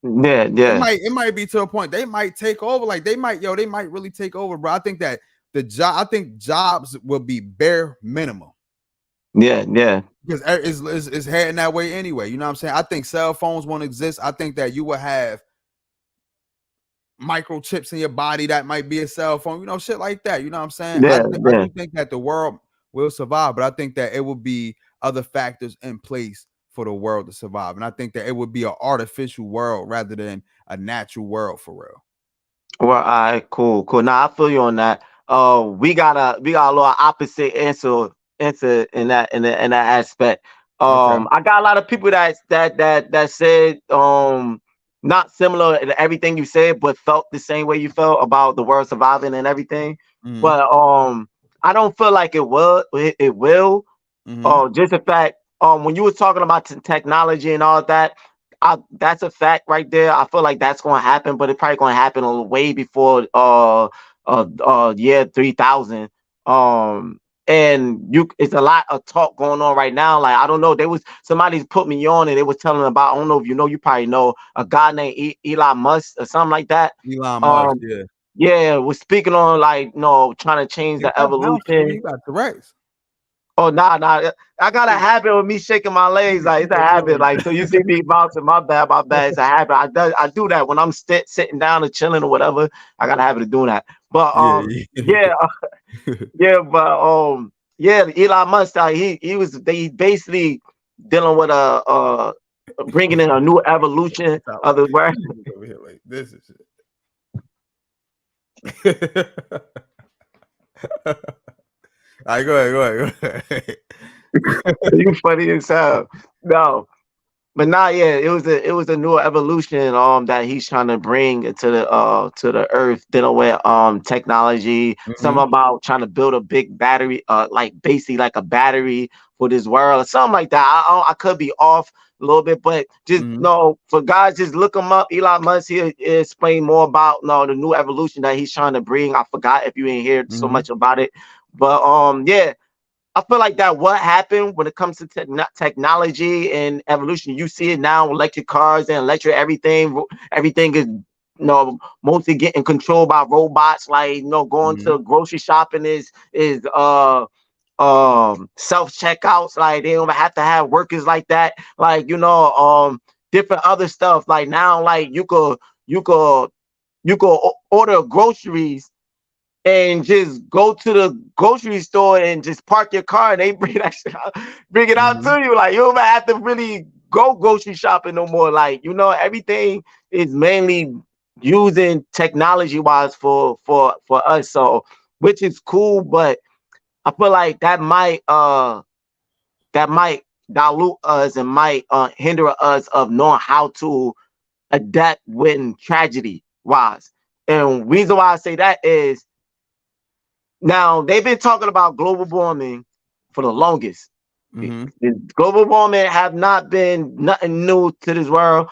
Yeah. It might be to a point they might take over. Like, they might really take over, bro. I think that jobs will be bare minimum. Yeah. Because it's heading that way anyway. You know what I'm saying? I think cell phones won't exist. I think that you will have microchips in your body that might be a cell phone, shit like that. You know what I'm saying? I do think that the world will survive. But I think that it will be other factors in place for the world to survive. And I think that it would be an artificial world rather than a natural world for real. Well, all right, cool, cool. Now I feel you on that. We got a little opposite answer in that aspect. Okay. I got a lot of people that said not similar to everything you said, but felt the same way you felt about the world surviving and everything. Mm-hmm. But I don't feel like it will. Mm-hmm. Just the fact, when you were talking about technology and all that, that's a fact right there. I feel like that's going to happen, but it's probably going to happen way before year 3000. And it's a lot of talk going on right now. Like, I don't know, somebody's put me on and they was telling about, I don't know if you probably know a guy named Elon Musk or something like that. Elon Musk, Um, yeah. yeah, was speaking on, like, trying to change He the got bounced, evolution. he got Tourette's. Oh, nah. I got a habit of me shaking my legs. Like, it's a habit. Like, so you see me bouncing, my bad. It's a habit. I do that when I'm sitting down and chilling or whatever. I got a habit of doing that. But Yeah. yeah, Elon Musk, he basically dealing with bringing in a new evolution of the world. Over here like this is it. All right, go ahead. You funny as hell. No. But yeah, it was a new evolution that he's trying to bring to the earth, dealing with technology, something about trying to build a big battery, like basically like a battery for this world or something like that. I could be off a little bit, but just for guys, just look him up. Elon Musk, he'll explain more about the new evolution that he's trying to bring. I forgot if you ain't hear so much about it, but yeah. I feel like that what happened when it comes to technology and evolution. You see it now, electric cars and electric everything. Everything is mostly getting controlled by robots. Like going to grocery shopping is self checkouts. Like they don't have to have workers like that. Like different other stuff. Like now, like you could order groceries and just go to the grocery store and just park your car and they bring that shit out, bring it out to you. Like you don't have to really go grocery shopping no more. Like everything is mainly using technology wise for us. So which is cool, but I feel like that might dilute us and might hinder us of knowing how to adapt when tragedy wise. And reason why I say that is, now, they've been talking about global warming for the longest. Global warming have not been nothing new to this world.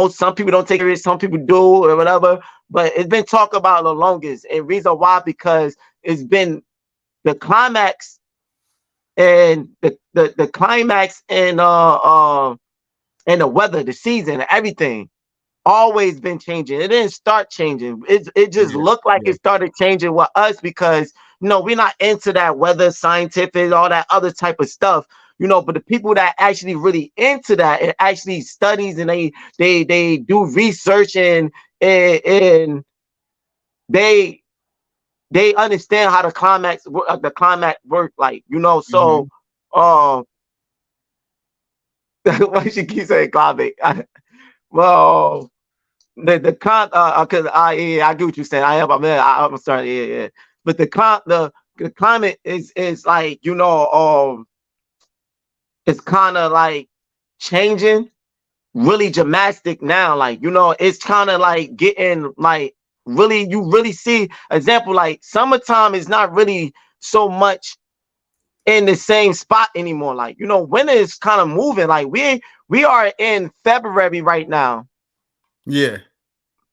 Some people don't take it serious, some people do or whatever, but it's been talked about the longest. And reason why, because it's been the climax and the climax and the weather, the season, everything. Always been changing. It didn't start changing. It just looked like it started changing with us because we're not into that weather, scientific, all that other type of stuff. But the people that actually really into that and actually studies and they do research and they understand how the climate work. Like so. Why she keep saying climate? Well, because I get what you're saying. I'm sorry. Yeah. But the climate is like it's kind of like changing really dramatic now. Like it's kind of like getting like really, you really see example like summertime is not really so much in the same spot anymore. Like winter is kind of moving. Like we are in February right now. Yeah.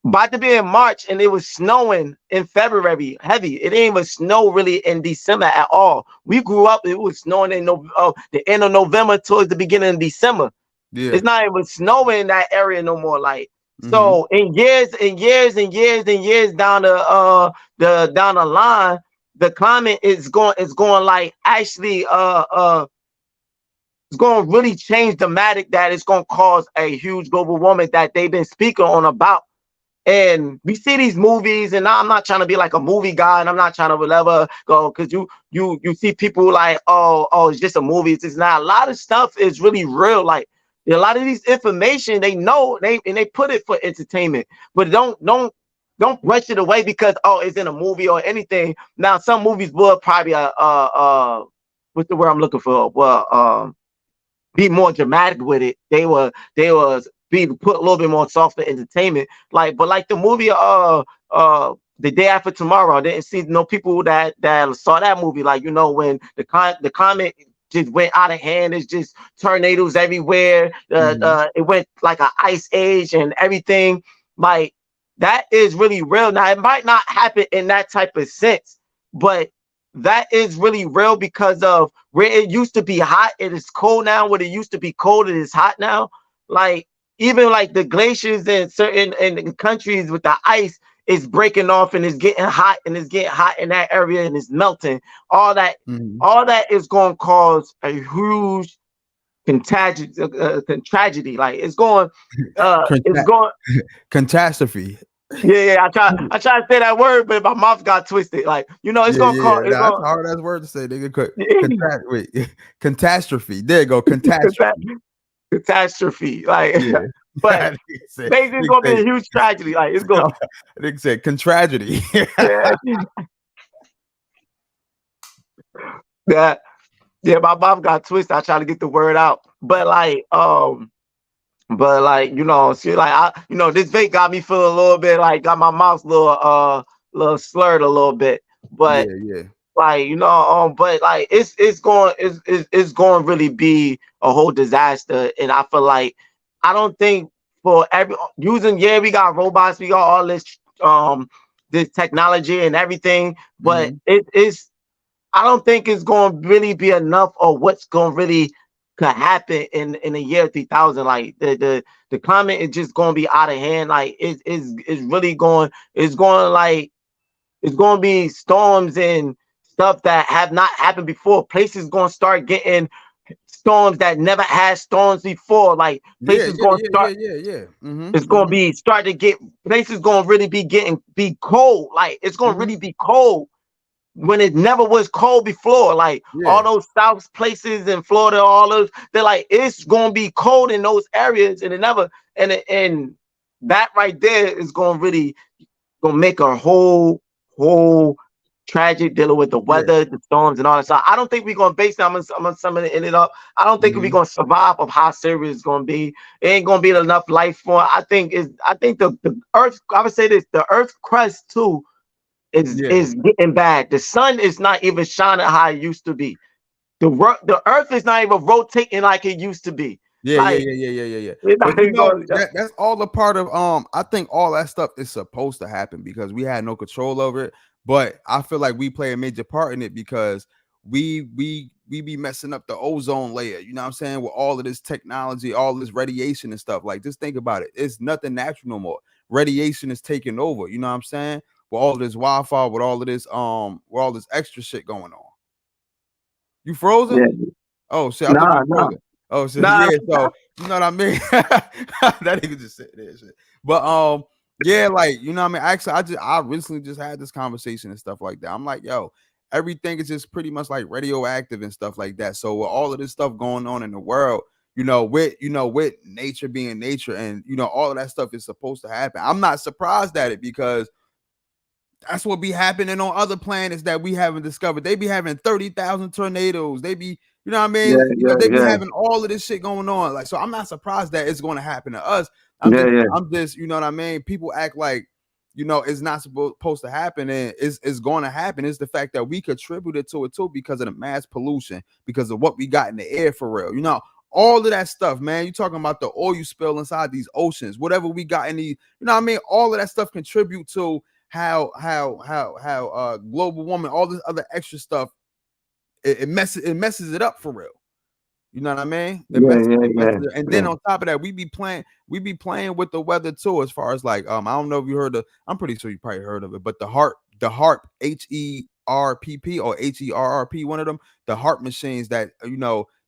About to be in March and it was snowing in February heavy. It didn't even snow really in December at all. We grew up, it was snowing in the end of November towards the beginning of December. Yeah. It's not even snowing in that area no more. Like so in years and years and years and years down the line, the climate is going like actually it's going to really change dramatic, that it's going to cause a huge global warming that they've been speaking on about. And we see these movies, and I'm not trying to be like a movie guy, and I'm not trying to whatever go, because you see people like, oh, it's just a movie. It's not. A lot of stuff is really real. Like a lot of these information they know, and they put it for entertainment, but don't brush it away because it's in a movie or anything. Now some movies will probably what's the word I'm looking for? Well, be more dramatic with it. They was be put a little bit more soft for entertainment. Like, but like the movie The Day After Tomorrow, I didn't see no people that saw that movie. Like, when the comet just went out of hand. It's just tornadoes everywhere. It went like an ice age and everything. Like, that is really real. Now it might not happen in that type of sense, but that is really real because of where it used to be hot, it is cold now. Where it used to be cold, it is hot now. Like, even like the glaciers in certain countries with the ice is breaking off and it's getting hot, and it's getting hot in that area and it's melting. All that is going to cause a huge tragedy. Like, it's going catastrophe. Yeah. I try to say that word, but my mouth got twisted. Like, it's gonna call. It's that's a hard ass word to say, nigga. Wait, catastrophe. There you go, catastrophe. Catastrophe. Like, but basically, it's gonna be a huge tragedy. Like, it's going. Nigga said tragedy. Yeah, my mouth got twisted. I try to get the word out, but like, see, like, this vape got me feeling a little bit like, got my mouth little slurred a little bit, but like, but like it's going to really be a whole disaster. And I feel like, I don't think for we got robots, we got all this technology and everything, but I don't think it's going to really be enough of what's going to really could happen in the year 3000. Like, the climate is just going to be out of hand. Like, it's really going, it's going to be storms and stuff that have not happened before. Places going to start getting storms that never had storms before. Like, places going to start. It's going to be start to get places going to really be cold. Like, it's going to really be cold when it never was cold before. Like, all those south places in Florida, all those, they're like, it's gonna be cold in those areas, and and that right there is gonna really make a whole tragic dealing with the weather, the storms, and all that. So I don't think we're gonna base that. I'm gonna sum it up. I don't think we're gonna survive of how serious it's gonna be. It ain't gonna be enough life for. I think the earth. I would say this: the earth crust too is getting bad. The sun is not even shining how it used to be. The earth is not even rotating like it used to be. But that's all a part of I think all that stuff is supposed to happen because we had no control over it. But I feel like we play a major part in it because we be messing up the ozone layer, you know what I'm saying, with all of this technology, all this radiation and stuff. Like, just think about it. It's nothing natural no more. Radiation is taking over, you know what I'm saying? With all of this Wi-Fi, with all of this with all this extra shit going on. You frozen? Yeah. Oh shit, I thought you frozen. Oh shit, so you know what I mean? That nigga just said that shit. But like, you know what I mean? Actually, I recently just had this conversation and stuff like that. I'm like, yo, everything is just pretty much like radioactive and stuff like that. So with all of this stuff going on in the world, with nature being nature, and all of that stuff is supposed to happen. I'm not surprised at it because that's what be happening on other planets that we haven't discovered. They be having 30,000 tornadoes. They be, you know what I mean? They be having all of this shit going on. Like, so I'm not surprised that it's going to happen to us. I'm just, you know what I mean? People act like, it's not supposed to happen, and it's going to happen. It's the fact that we contributed to it too because of the mass pollution, because of what we got in the air for real. All of that stuff, man. You talking about the oil spill inside these oceans, whatever we got in these, you know what I mean? All of that stuff contribute to how global warming, all this other extra stuff, it messes it up for real. You know what I mean? And then on top of that, we be playing with the weather too, as far as like I don't know if you heard I'm pretty sure you probably heard of it, but the HARP HERPP or HERRP, one of them, the HARP machines that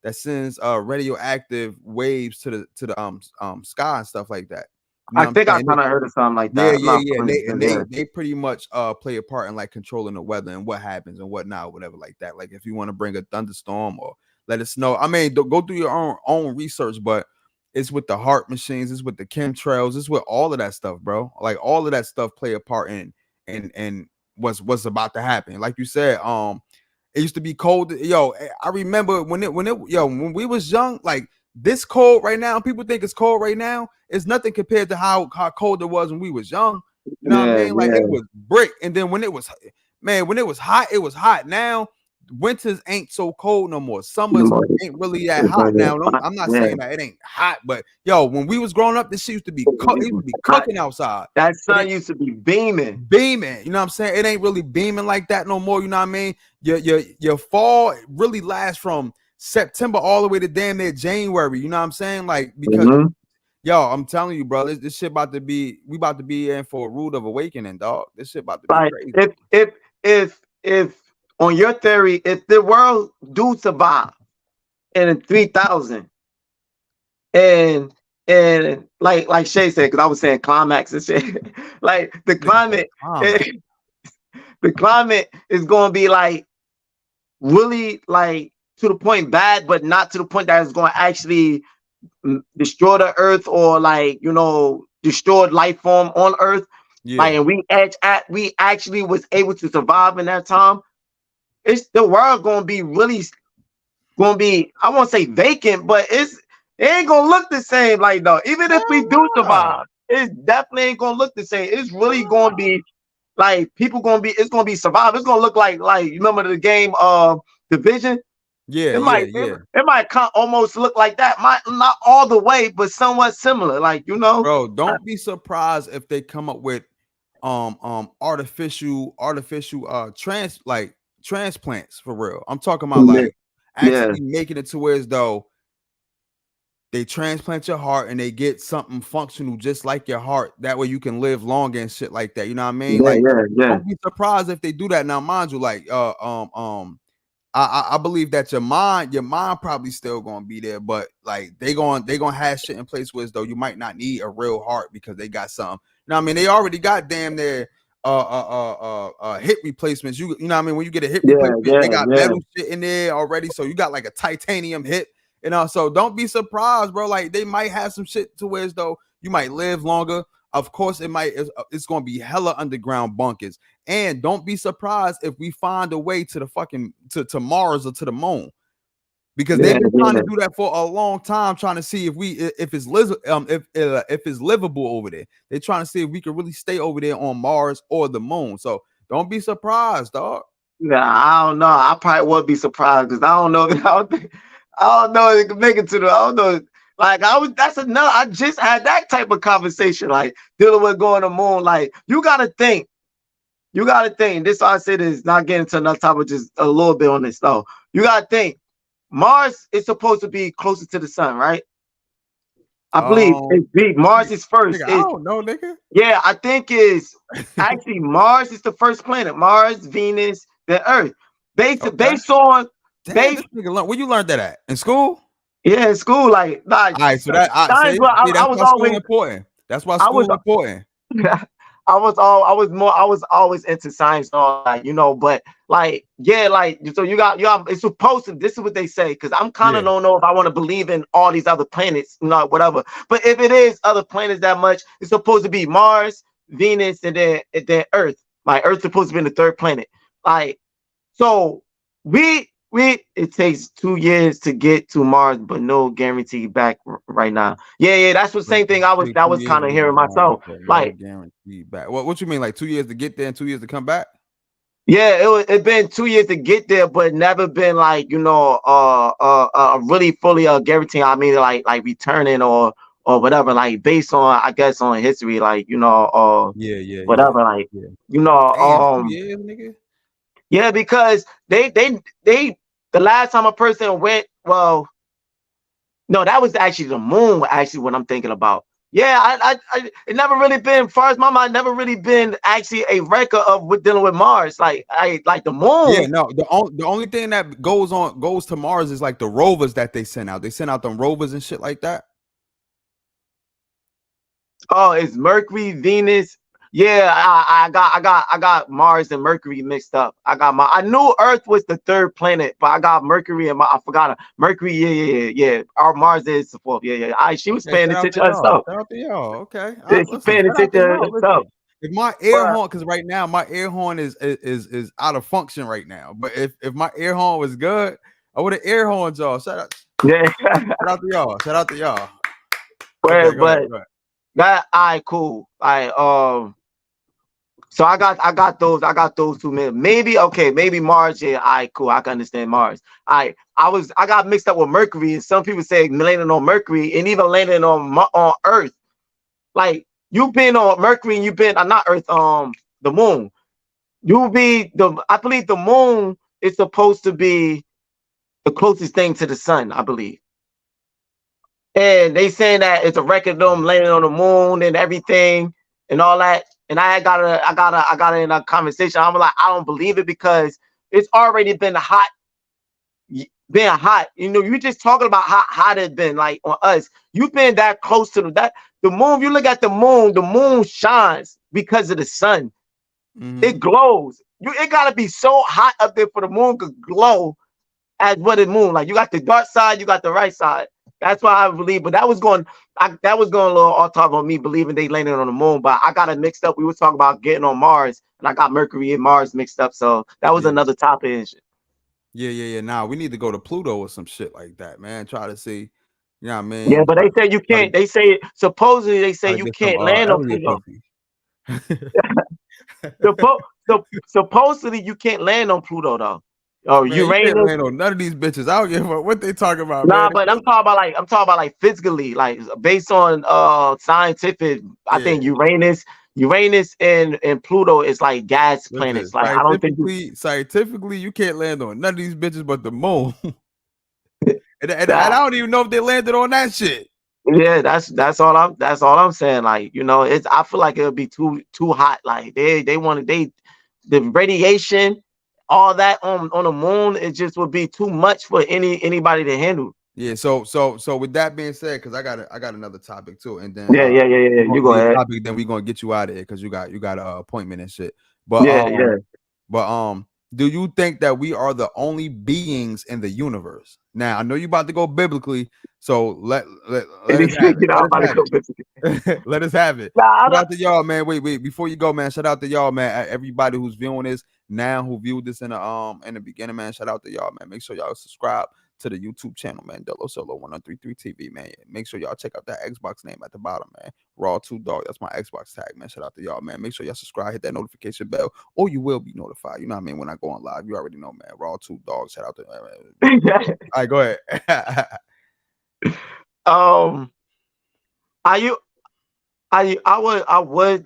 that sends radioactive waves to the sky and stuff like that. You know I what I'm think I saying? kind of heard of something like Yeah, that. I'm yeah, not yeah. And fully they and sure. they pretty much play a part in like controlling the weather and what happens and whatnot, whatever like that. Like if you want to bring a thunderstorm or let us know. I mean, go do your own research, but it's with the heart machines, it's with the chemtrails, it's with all of that stuff, bro. Like all of that stuff play a part in what's about to happen. Like you said, it used to be cold. Yo, I remember when we was young, like this cold right now, people think it's cold right now. It's nothing compared to how cold it was when we was young. You know what I Yeah, mean? Like yeah. it was brick. And then when it was hot, it was hot. Now winters ain't so cold no more. Summers ain't really that hot now. I'm not Yeah. saying that it ain't hot, but yo, when we was growing up, this shit used to be it used to be cooking outside. That sun used to be beaming. Beaming, you know what I'm saying? It ain't really beaming like that no more. You know what I mean? Your fall really lasts from September all the way to damn near January. You know what I'm saying? Like because yo, I'm telling you, bro, this shit about to be we about to be in for a rude of awakening, dog. This shit about to be Like crazy. if on your theory, if the world do survive in 3000 and like Shay said, because I was saying climax and shit, like the climate, the climate is gonna be like really like to the point bad, but not to the point that it's going to actually destroy the earth or like destroy life form on earth. Yeah. Like, and we actually was able to survive in that time. It's the world gonna be really gonna be, I won't say vacant, but it ain't gonna look the same. Like though, even if we do survive, it definitely ain't gonna look the same. It's really gonna be like it's gonna be survive. It's gonna look like you remember the game Division? Yeah, it might almost look like that. Might not all the way, but somewhat similar. Like bro, don't be surprised if they come up with artificial transplants for real. I'm talking about like actually making it to where as though they transplant your heart and they get something functional just like your heart. That way you can live longer and shit like that. You know what I mean? Don't be surprised if they do that. Now, mind you, like I believe that your mind probably still gonna be there, but like they gonna have shit in place where as though you might not need a real heart because they got something. You know what I mean? They already got damn near hip replacements. You know what I mean? When you get a hip replacement, they got metal shit in there already. So you got like a titanium hip, so don't be surprised, bro. Like they might have some shit to where as though you might live longer. Of course, it's gonna be hella underground bunkers. And don't be surprised if we find a way to the fucking to Mars or to the moon, because they've been trying to do that for a long time, trying to see if it's livable over there. They're trying to see if we can really stay over there on Mars or the moon. So don't be surprised, dog. Yeah, I don't know. I probably would be surprised because I don't know. I don't know if it can make it to the. I don't know. Like that's another. I just had that type of conversation, like dealing with going to the moon. Like you gotta think. This I said is not getting to another topic, just a little bit on this though. You gotta think. Mars is supposed to be closer to the sun, right? I believe Mars is first. Nigga, I don't know, nigga. Yeah, I think is actually Mars is the first planet. Mars, Venus, then Earth. Based on this nigga where you learned that at? In school? Yeah, in school. Like, all right, so that's why school important. That's why school is important. I was always into science, all that, but like, yeah, like, so you got, it's supposed to, this is what they say, because I'm kind of don't know if I want to believe in all these other planets, whatever. But if it is other planets that much, it's supposed to be Mars, Venus, and then Earth. Like, Earth's supposed to be the third planet. Like, so it takes 2 years to get to Mars, but no guarantee back right now. Yeah, that's the same thing I was kind of hearing myself. Like, guarantee back. What you mean, like 2 years to get there and 2 years to come back? Yeah, it been 2 years to get there, but never been like really fully guarantee. I mean, like returning or whatever, like based on, I guess, on history, like whatever, like 2 years, nigga. Yeah, because they the last time a person went, well, no, that was actually the moon. Actually, what I'm thinking about. Yeah, I it never really been, as far as my mind, never really been actually a record of dealing with Mars. Like the moon. Yeah, no, the only thing that goes to Mars is like the rovers that they send out. They send out them rovers and shit like that. Oh, it's Mercury, Venus. Yeah, I got Mars and Mercury mixed up. I knew Earth was the third planet, but I got Mercury and I forgot it. Mercury, yeah. Our Mars is the fourth. Yeah. She was Okay, paying shout out to attention to y'all. herself. Shout out to y'all. Okay. Yeah, she Listen, paying shout out to attention to y'all. herself. Listen, if my air But horn, because right now my air horn is out of function right now. But if my air horn was good, I would have air horned y'all. yeah, Shout out to y'all. Shout out to y'all. Okay, but go ahead. but Go ahead. that cool. So I got those two men. Maybe Mars. Yeah, cool. I can understand Mars. I got mixed up with Mercury, and some people say landing on Mercury and even landing on Earth. Like you've been on Mercury and you've been not Earth, the moon. I believe the moon is supposed to be the closest thing to the sun, I believe. And they saying that it's a record of them landing on the moon and everything and all that. And I got in a conversation. I'm like, I don't believe it because it's already been hot. You know, you just talking about how hot it's been like on us. You've been that close to the moon. If you look at the moon shines because of the sun. It glows. It gotta be so hot up there for the moon to glow as what it moon. Like you got the dark side, you got the right side. That's why I believe. But that was going a little off top on me believing they landed on the moon. But I got it mixed up. We were talking about getting on Mars, and I got Mercury and Mars mixed up. So that was another topic and shit. Yeah. Nah, we need to go to Pluto or some shit like that, man. Try to see. You know what I mean? Yeah, but they say you can't. They say supposedly they say you get some can't land on Elliot Pluto. pussy. Supposedly you can't land on Pluto though. Oh, Man, you can't Uranus. land on none of these bitches. I don't give a fuck what they talking about, Nah, man. but I'm talking about like physically, like based on scientific. I think Uranus and Pluto is like gas planets. Listen, Like I don't think scientifically, you can't land on none of these bitches but the moon. and I don't even know if they landed on that shit. Yeah, that's all I'm saying. Like, you know, I feel like it'll be too hot. Like the radiation, all that on the moon, it just would be too much for anybody to handle. Yeah, so with that being said, because I got another topic too, and then Yeah. You go ahead. Topic, then we're gonna get you out of here because you got an appointment and shit. But do you think that we are the only beings in the universe? Now I know you about to go biblically, so let us have it. Shout out to y'all, man. Wait, before you go, man. Shout out to y'all, man. Everybody who's viewing this now, who viewed this in the beginning, man. Shout out to y'all, man. Make sure y'all subscribe to the YouTube channel, man. Delo Solo 1033 TV, man. Make sure y'all check out that Xbox name at the bottom, man. Raw 2 Dog. That's my Xbox tag, man. Shout out to y'all, man. Make sure y'all subscribe, hit that notification bell, or you will be notified. You know what I mean? When I go on live, you already know, man. Raw 2 Dog. Shout out to all right, go ahead. I would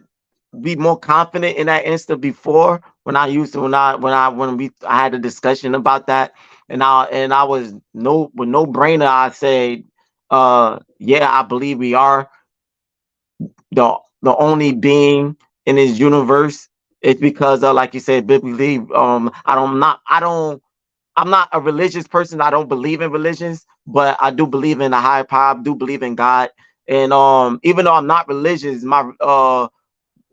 be more confident in that instant before when I had a discussion about that, and I was with no brainer. I said, yeah, I believe we are the only being in this universe. It's because like you said, biblically, I'm not a religious person. I don't believe in religions, but I do believe in a higher power. I do believe in God. And even though I'm not religious,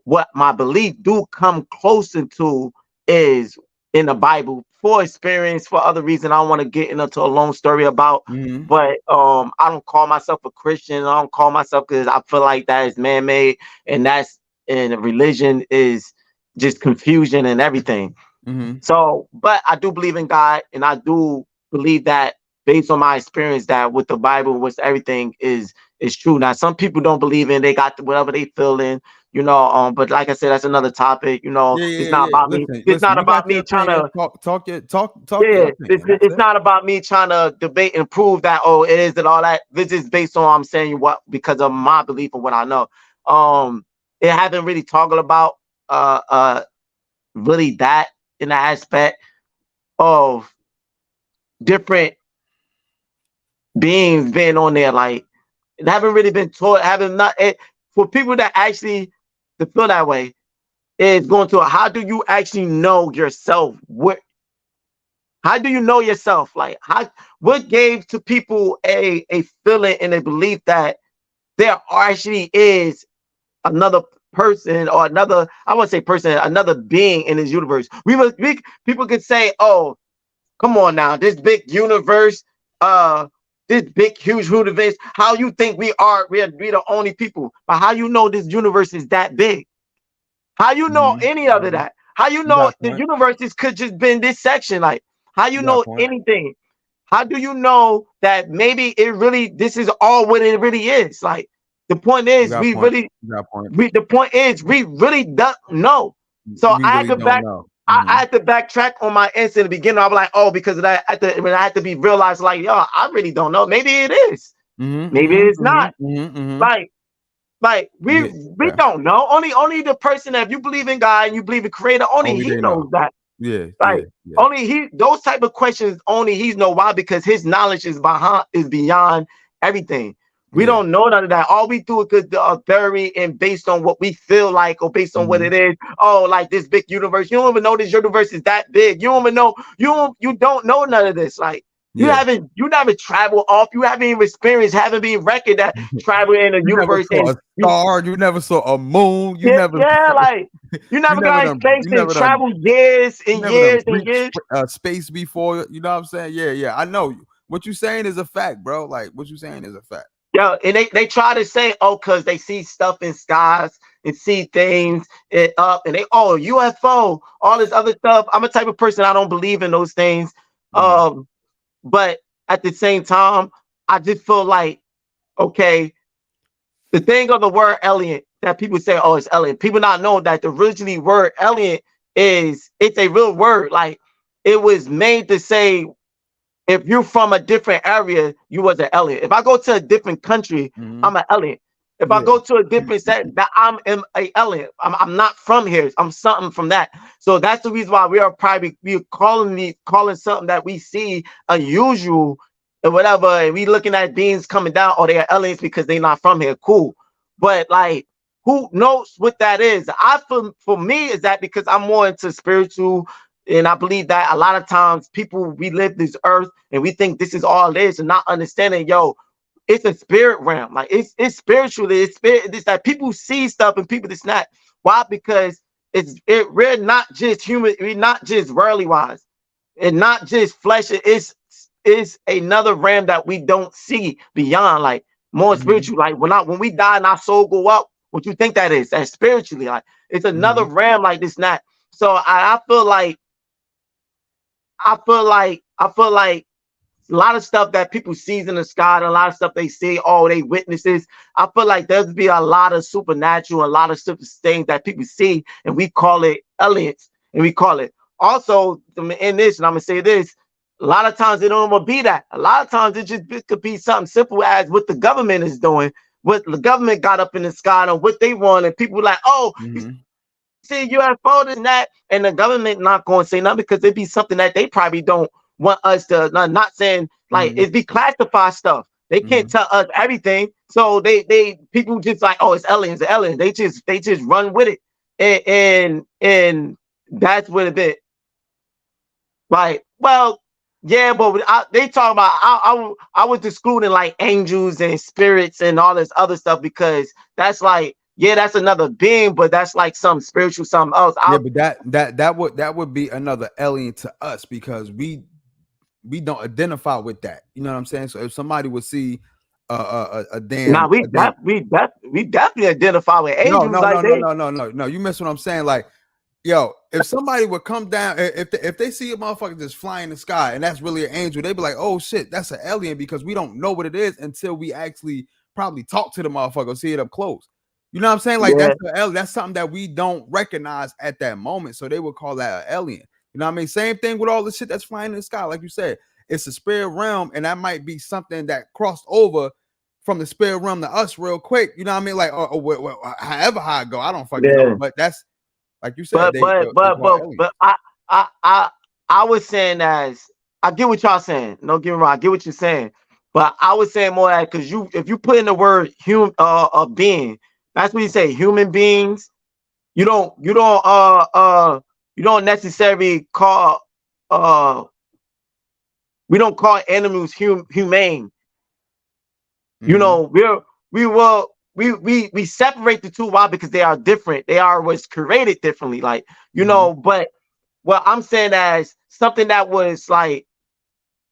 what my belief do come closer to is in the Bible for experience, for other reasons. I don't want to get into a long story about, but I don't call myself a Christian. I don't call myself because I feel like that is man-made, and religion is just confusion and everything. So, but I do believe in God, and I do believe that based on my experience that with the Bible, with everything is true. Now, some people don't believe in, they got whatever they feel in, you know. But like I said, that's another topic, you know. It's not about me. It's not about me trying to talk. Yeah, it's not about me trying to debate and prove that it is and all that. This is based on I'm saying what because of my belief and what I know. It haven't really talked about really that in the aspect of different beings being on there, like it haven't really been taught, for people that actually to feel that way is going to how do you actually know yourself? How do you know yourself? Like what gave to people a feeling and a belief that there actually is another person or another, I wouldn't say person, another being in this universe. People could say, oh, come on now, this big universe, this big huge universe. How you think we are the only people? But how you know this universe is that big? How you know any other that? How you You got know a the point. universe could just been this section? Like, how you You got a know point. anything? How do you know that maybe it really this is all what it really is? Like, the point You is got a we point. really You got a point. the point is we really don't know. So We I had really to don't back know. I had to backtrack on my answer in the beginning. I was like, oh, because of that, when I had to be realized, like, yo, I really don't know. Maybe it is. Maybe it's not. Like, Yeah, we don't know. Only the person that, if you believe in God and you believe in Creator, only only He they knows know. that. Yeah, Like, yeah. only He, those type of questions, only He know. Why? Because His knowledge is beyond everything. We Yeah. don't know none of that. All we do is theory and based on what we feel like or based on what it is. Oh, like this big universe. You don't even know this universe is that big. You don't even know. You don't know none of this. Like, Yeah. you never travel off. You haven't even experienced, haven't been reckoned that travel in a You never universe saw and a star. You never saw a moon. You never. yeah, like you You never never got in done. space You and never done. traveled years You and never done years and breached years. space before. You know what I'm saying? Yeah, yeah. I know you. What you saying is a fact, bro. Like what you saying is a fact. Yeah, and they try to say, oh, because they see stuff in skies and see things up, and they, oh, UFO, all this other stuff. I'm a type of person, I don't believe in those things. But at the same time, I just feel like, okay, the thing of the word alien that people say, oh, it's alien. People not know that the originally word alien it's a real word. Like, it was made to say, if you're from a different area, you was an alien. If I go to a different country, I'm an alien. If I Yeah. go to a different set, that I'm an alien. I'm not from here. I'm something from that. So that's the reason why we are calling something that we see unusual and whatever. And we looking at beings coming down, or they are aliens because they're not from here. Cool. But like, who knows what that is? For me, is that because I'm more into spiritual, and I believe that a lot of times people, we live this earth and we think this is all it is, and not understanding, yo, it's a spirit realm. Like, it's spiritually, it's spirit. It's that people see stuff and people that's not. Why? Because we're not just human, we're not just worldly wise, and not just flesh. It's another realm that we don't see beyond, like more spiritual. Like, when we die and our soul go up, what you think that is? That's spiritually, like it's another realm like this, not. So I feel like a lot of stuff that people sees in the sky, and a lot of stuff they see, oh, they witnesses. I feel like there's be a lot of supernatural, a lot of things that people see, and we call it aliens, and we call it. Also, in this, and I'm gonna say this, a lot of times it don't even be that. A lot of times it could be something simple as what the government is doing, what the government got up in the sky and what they want, and people like, oh, you see UFO and that, and the government not going to say nothing because it'd be something that they probably don't want us to. Not saying like it'd be classified stuff. They can't tell us everything, so people just like, oh, it's aliens, aliens. They just run with it, and that's what it been. Like, well, yeah, but they talk about I was excluding like angels and spirits and all this other stuff because that's like, yeah, that's another being, but that's like some spiritual, something else. Yeah, but that would be another alien to us because we don't identify with that. You know what I'm saying? So if somebody would see a damn, we definitely identify with angels, no, you miss what I'm saying. Like, yo, if somebody would come down, if they see a motherfucker just fly in the sky and that's really an angel, they'd be like, oh shit, that's an alien, because we don't know what it is until we actually probably talk to the motherfucker, see it up close. You know what I'm saying? Like, that's something that we don't recognize at that moment. So they would call that an alien. You know what I mean? Same thing with all the shit that's flying in the sky. Like you said, it's a spirit realm, and that might be something that crossed over from the spirit realm to us real quick. You know what I mean? Like, however how it go, I don't fucking know. But that's, like you said, but I was saying, as I get what y'all saying. Don't get me wrong, I get what you're saying. But I was saying more that because if you put in the word human, a being, that's what you say, human beings. You don't necessarily call we don't call animals humane. You know, we separate the two. Why? Because they are different. They was created differently. Like, you know, but what I'm saying as something that was like,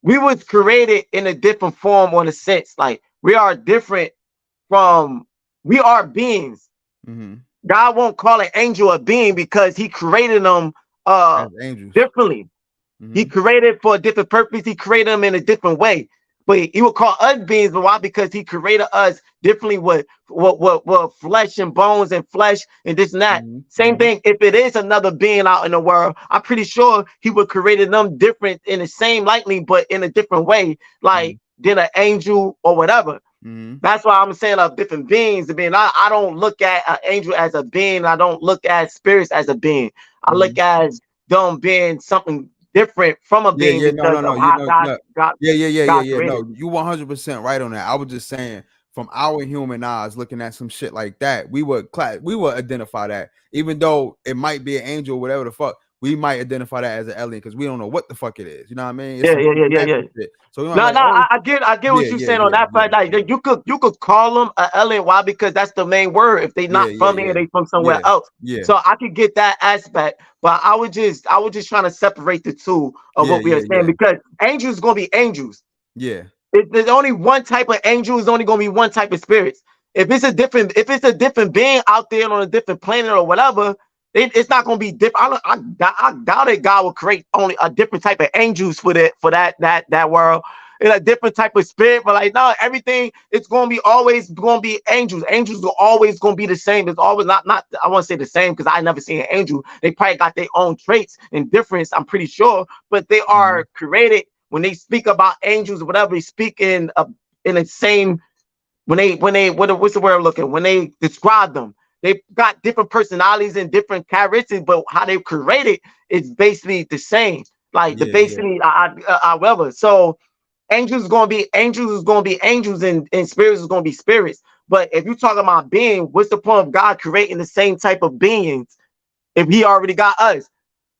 we was created in a different form, or in a sense, like we are different from, we are beings. God won't call an angel a being because he created them As angels. differently. He created for a different purpose. He created them in a different way. But he would call us beings, but why? Because he created us differently with what flesh and bones and flesh and this and that. Same thing. If it is another being out in the world, I'm pretty sure he would created them different in the same lightning, but in a different way, like than an angel or whatever. That's why I'm saying of different beings. I don't look at an angel as a being. I don't look at spirits as a being. I look at them being something different from a being because of how God created. No, you 100% right on that. I was just saying, from our human eyes, looking at some shit like that, we would identify that, even though it might be an angel, whatever the fuck. We might identify that as an alien because we don't know what the fuck it is. You know what I mean? Yeah. So we No, I get what you're saying on that part. Like you could call them an alien. Why? Because that's the main word. If they not from here, they from somewhere else. So I could get that aspect, but I was just trying to separate the two of what we are saying, because angels gonna be angels. There's only one type of angel. Is only gonna be one type of spirits. If it's a different being out there on a different planet or whatever, it's not going to be different. I doubt it. God will create only a different type of angels for that world, and a different type of spirit. But like, no, everything, it's going to be always going to be angels. Angels are always going to be the same. It's always not. I want to say the same because I never seen an angel. They probably got their own traits and difference. I'm pretty sure, but they are created. When they speak about angels or whatever, they speak in the same. What's the word I'm looking? When they describe them. They've got different personalities and different characteristics, but how they created is basically the same. Like however. So angels is gonna be angels, and spirits is gonna be spirits. But if you're talking about being, what's the point of God creating the same type of beings if he already got us?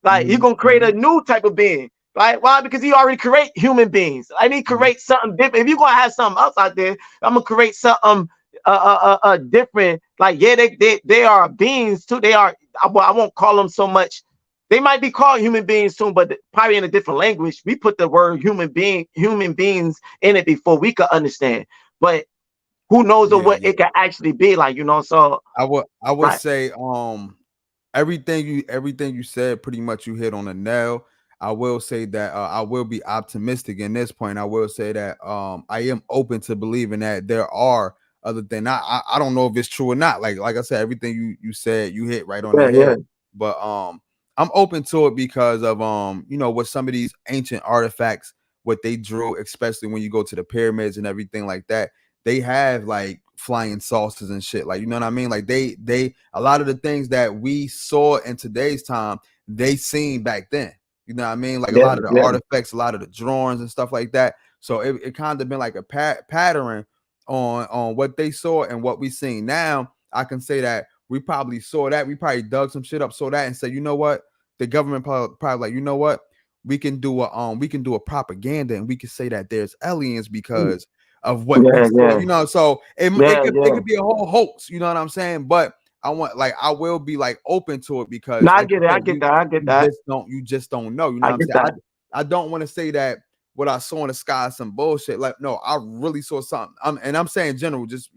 Like he's gonna create a new type of being. Right? Why? Because he already create human beings. I need to create something different. If you're gonna have something else out there, I'm gonna create something different. Like, they are beings too. They are, I won't call them so much. They might be called human beings too, but probably in a different language. We put the word human beings in it before we could understand. But who knows what it could actually be like, you know? So I would say everything you said, pretty much you hit on the nail. I will say that I will be optimistic in this point. I will say that I am open to believing that there are other things. I don't know if it's true or not. Like I said, everything you said, you hit right on the head. But I'm open to it because of what some of these ancient artifacts, what they drew, especially when you go to the pyramids and everything like that. They have like flying saucers and shit. Like, you know what I mean? Like they a lot of the things that we saw in today's time, they seen back then. You know what I mean? Like a lot of the artifacts, a lot of the drawings and stuff like that. So it kind of been like a pattern on what they saw and what we seen now. I can say that we probably saw that. We probably dug some shit up, saw that, and said, you know what? The government probably like, you know what? We can do a propaganda, and we can say that there's aliens because of what we saw, you know. So it could be a whole hoax, you know what I'm saying? But I will be like open to it because I get that. You just don't know. You know what I'm saying? I don't want to say that what I saw in the sky is some bullshit. Like, no, I really saw something. I'm saying general, just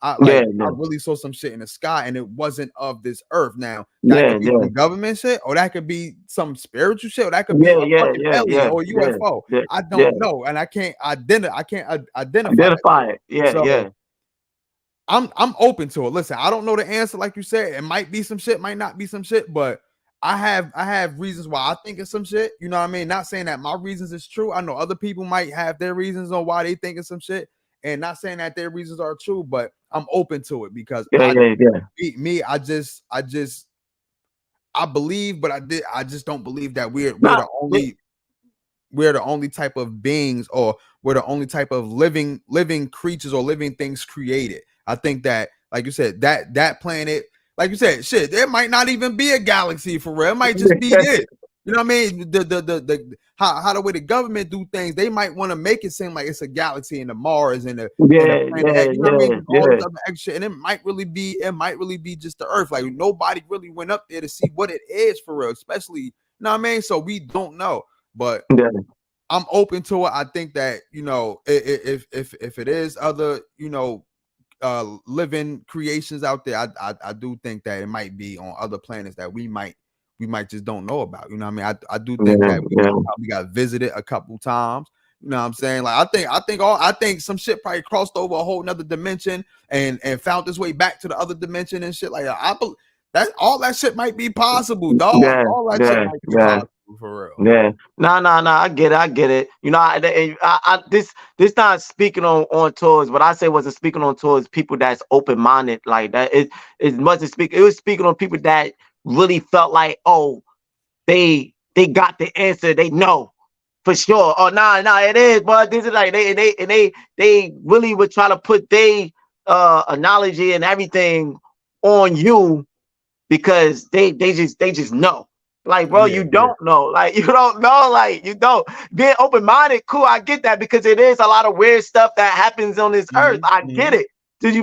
I really saw some shit in the sky and it wasn't of this earth. Now that could be some government shit, or that could be some spiritual shit, or that could be a fucking alien or UFO. I don't know, and I can't identify it. I'm open to it. Listen, I don't know the answer, like you said. It might be some shit, might not be some shit, but I have reasons why I think it's some shit. You know what I mean? Not saying that my reasons is true. I know other people might have their reasons on why they think it's some shit, and not saying that their reasons are true, but I'm open to it because I believe, but I just don't believe that we're the only type of beings, or we're the only type of living creatures or living things created. I think that, like you said, that planet, like you said, shit, there might not even be a galaxy for real. It might just be this. You know what I mean? The how the way the government do things, they might want to make it seem like it's a galaxy and the Mars and the planet X, you know what I mean? Just all this other extra, and it might really be just the Earth. Like nobody really went up there to see what it is for real, especially, you know what I mean? So we don't know, but I'm open to it. I think that, you know, if it is other, you know, living creations out there, I do think that it might be on other planets that we might just don't know about. You know what I mean? I do think that we got visited a couple times. You know what I'm saying? Like I think some shit probably crossed over a whole nother dimension and found its way back to the other dimension and shit like that. That all that shit might be possible, dog. All that shit might be possible for real. Yeah, no, I get it. You know, this not speaking on tours. What I say wasn't speaking on tours. People that's open minded like that. It was speaking on people that really felt like, oh, they got the answer. They know for sure. Oh, nah, it is. But this is like they really would try to put their analogy and everything on you because they just know. Like, bro, you don't know. Like, you don't know. Like, you don't. Being open-minded, cool, I get that because it is a lot of weird stuff that happens on this earth. I get it.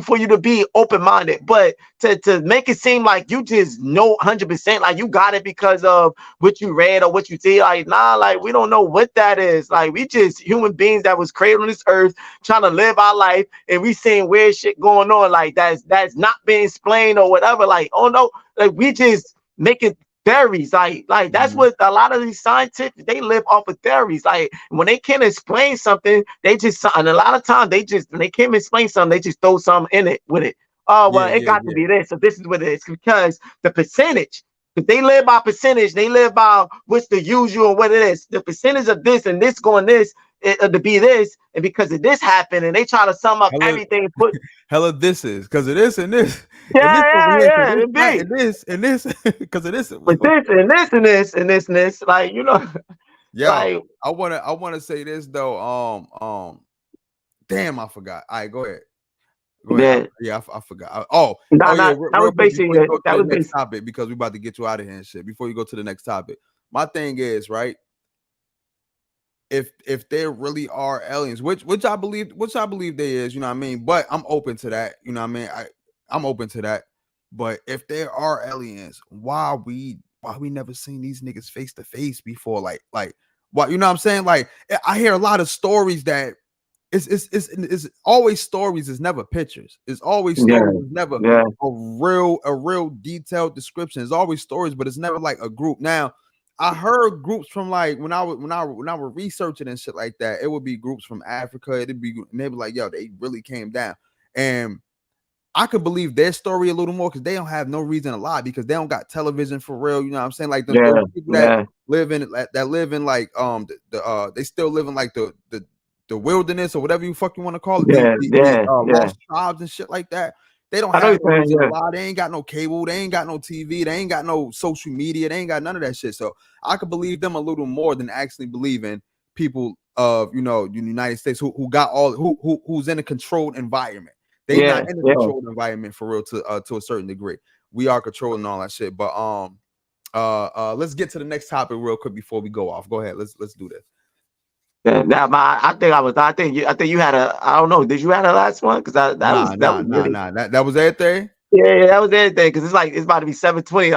For you to be open-minded, but to make it seem like you just know 100%, like you got it because of what you read or what you see, like, nah, like we don't know what that is. Like, we just human beings that was created on this earth trying to live our life, and we seeing weird shit going on, like that's not being explained or whatever. Like, oh no, like we just making theories, like that's what a lot of these scientists, they live off of theories. Like when they can't explain something, they just, and a lot of times they just, when they can't explain something, they just throw something in it with it. Oh well, it got to be this, so this is what it is, because the percentage, if they live by percentage, they live by what's the usual, what it is, the percentage of this and this going this to be this, and because of this happened, and they try to sum up everything, put hella this is because of this and this. And this and this because of this. But this and this and this and this and this, like, you know. Yeah, like, I wanna say this though. Damn, I forgot. All right, go ahead. Yeah, I forgot. That was basically that was the next topic because we're about to get you out of here and shit. Before you go to the next topic, my thing is, right, if there really are aliens, which I believe there is, you know what I mean, but I'm open to that, you know what I mean, I'm open to that. But if there are aliens, why we never seen these niggas face to face before? Like what, you know what I'm saying? Like, I hear a lot of stories that it's always stories, it's never pictures. It's always stories, it's never a real detailed description. It's always stories, but it's never like a group. Now, I heard groups from, like, when I was researching and shit like that, it would be groups from Africa. It'd be, and they'd be like, yo, they really came down. And I could believe their story a little more because they don't have no reason to lie, because they don't got television for real. You know what I'm saying? Like those people that live in like they still live in like the wilderness or whatever you want to call it. Lost tribes and shit like that. They don't have no reason to lie. They ain't got no cable. They ain't got no TV. They ain't got no social media. They ain't got none of that shit. So I could believe them a little more than actually believing people of, you know, the United States who got all who's in a controlled environment. They not in a controlled environment for real to a certain degree. We are controlling all that shit. But let's get to the next topic real quick before we go off. Go ahead. Let's do this. Now, I think you had a, I don't know, did you have the last one? Because that was everything. Yeah, that was everything. Because it's about to be 7:20.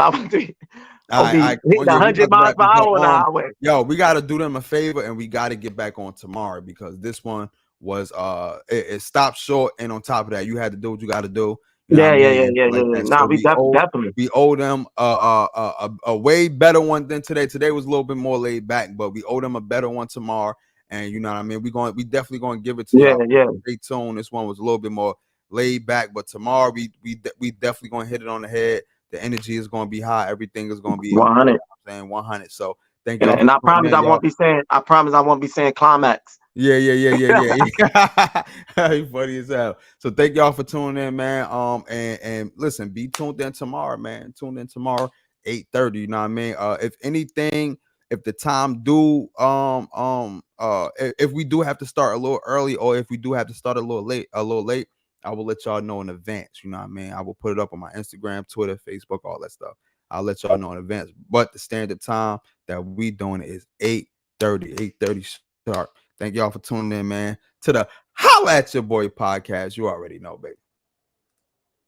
I'll be 100 miles per hour on the highway. Yo, we got to do them a favor and we got to get back on tomorrow, because this one was it stopped short, and on top of that, you had to do what you got to do. You know so we definitely we owe them a way better one than today. Today was a little bit more laid back, but we owe them a better one tomorrow. And you know what I mean? We definitely going to give it to you. Stay tuned. This one was a little bit more laid back, but tomorrow we definitely going to hit it on the head. The energy is going to be high. Everything is going to be 100. 100. So thank you. And I promise I won't be saying climax. Yeah. Funny as hell. So thank y'all for tuning in, man. And listen, be tuned in tomorrow, man. Tune in tomorrow, 8:30. You know what I mean? If anything, if the time do if we do have to start a little early, or if we do have to start a little late, I will let y'all know in advance. You know what I mean? I will put it up on my Instagram, Twitter, Facebook, all that stuff. I'll let y'all know in advance. But the standard time that we doing it is 8:30 sharp. Thank y'all for tuning in, man, to the Holla At Ya Boy podcast. You already know, baby.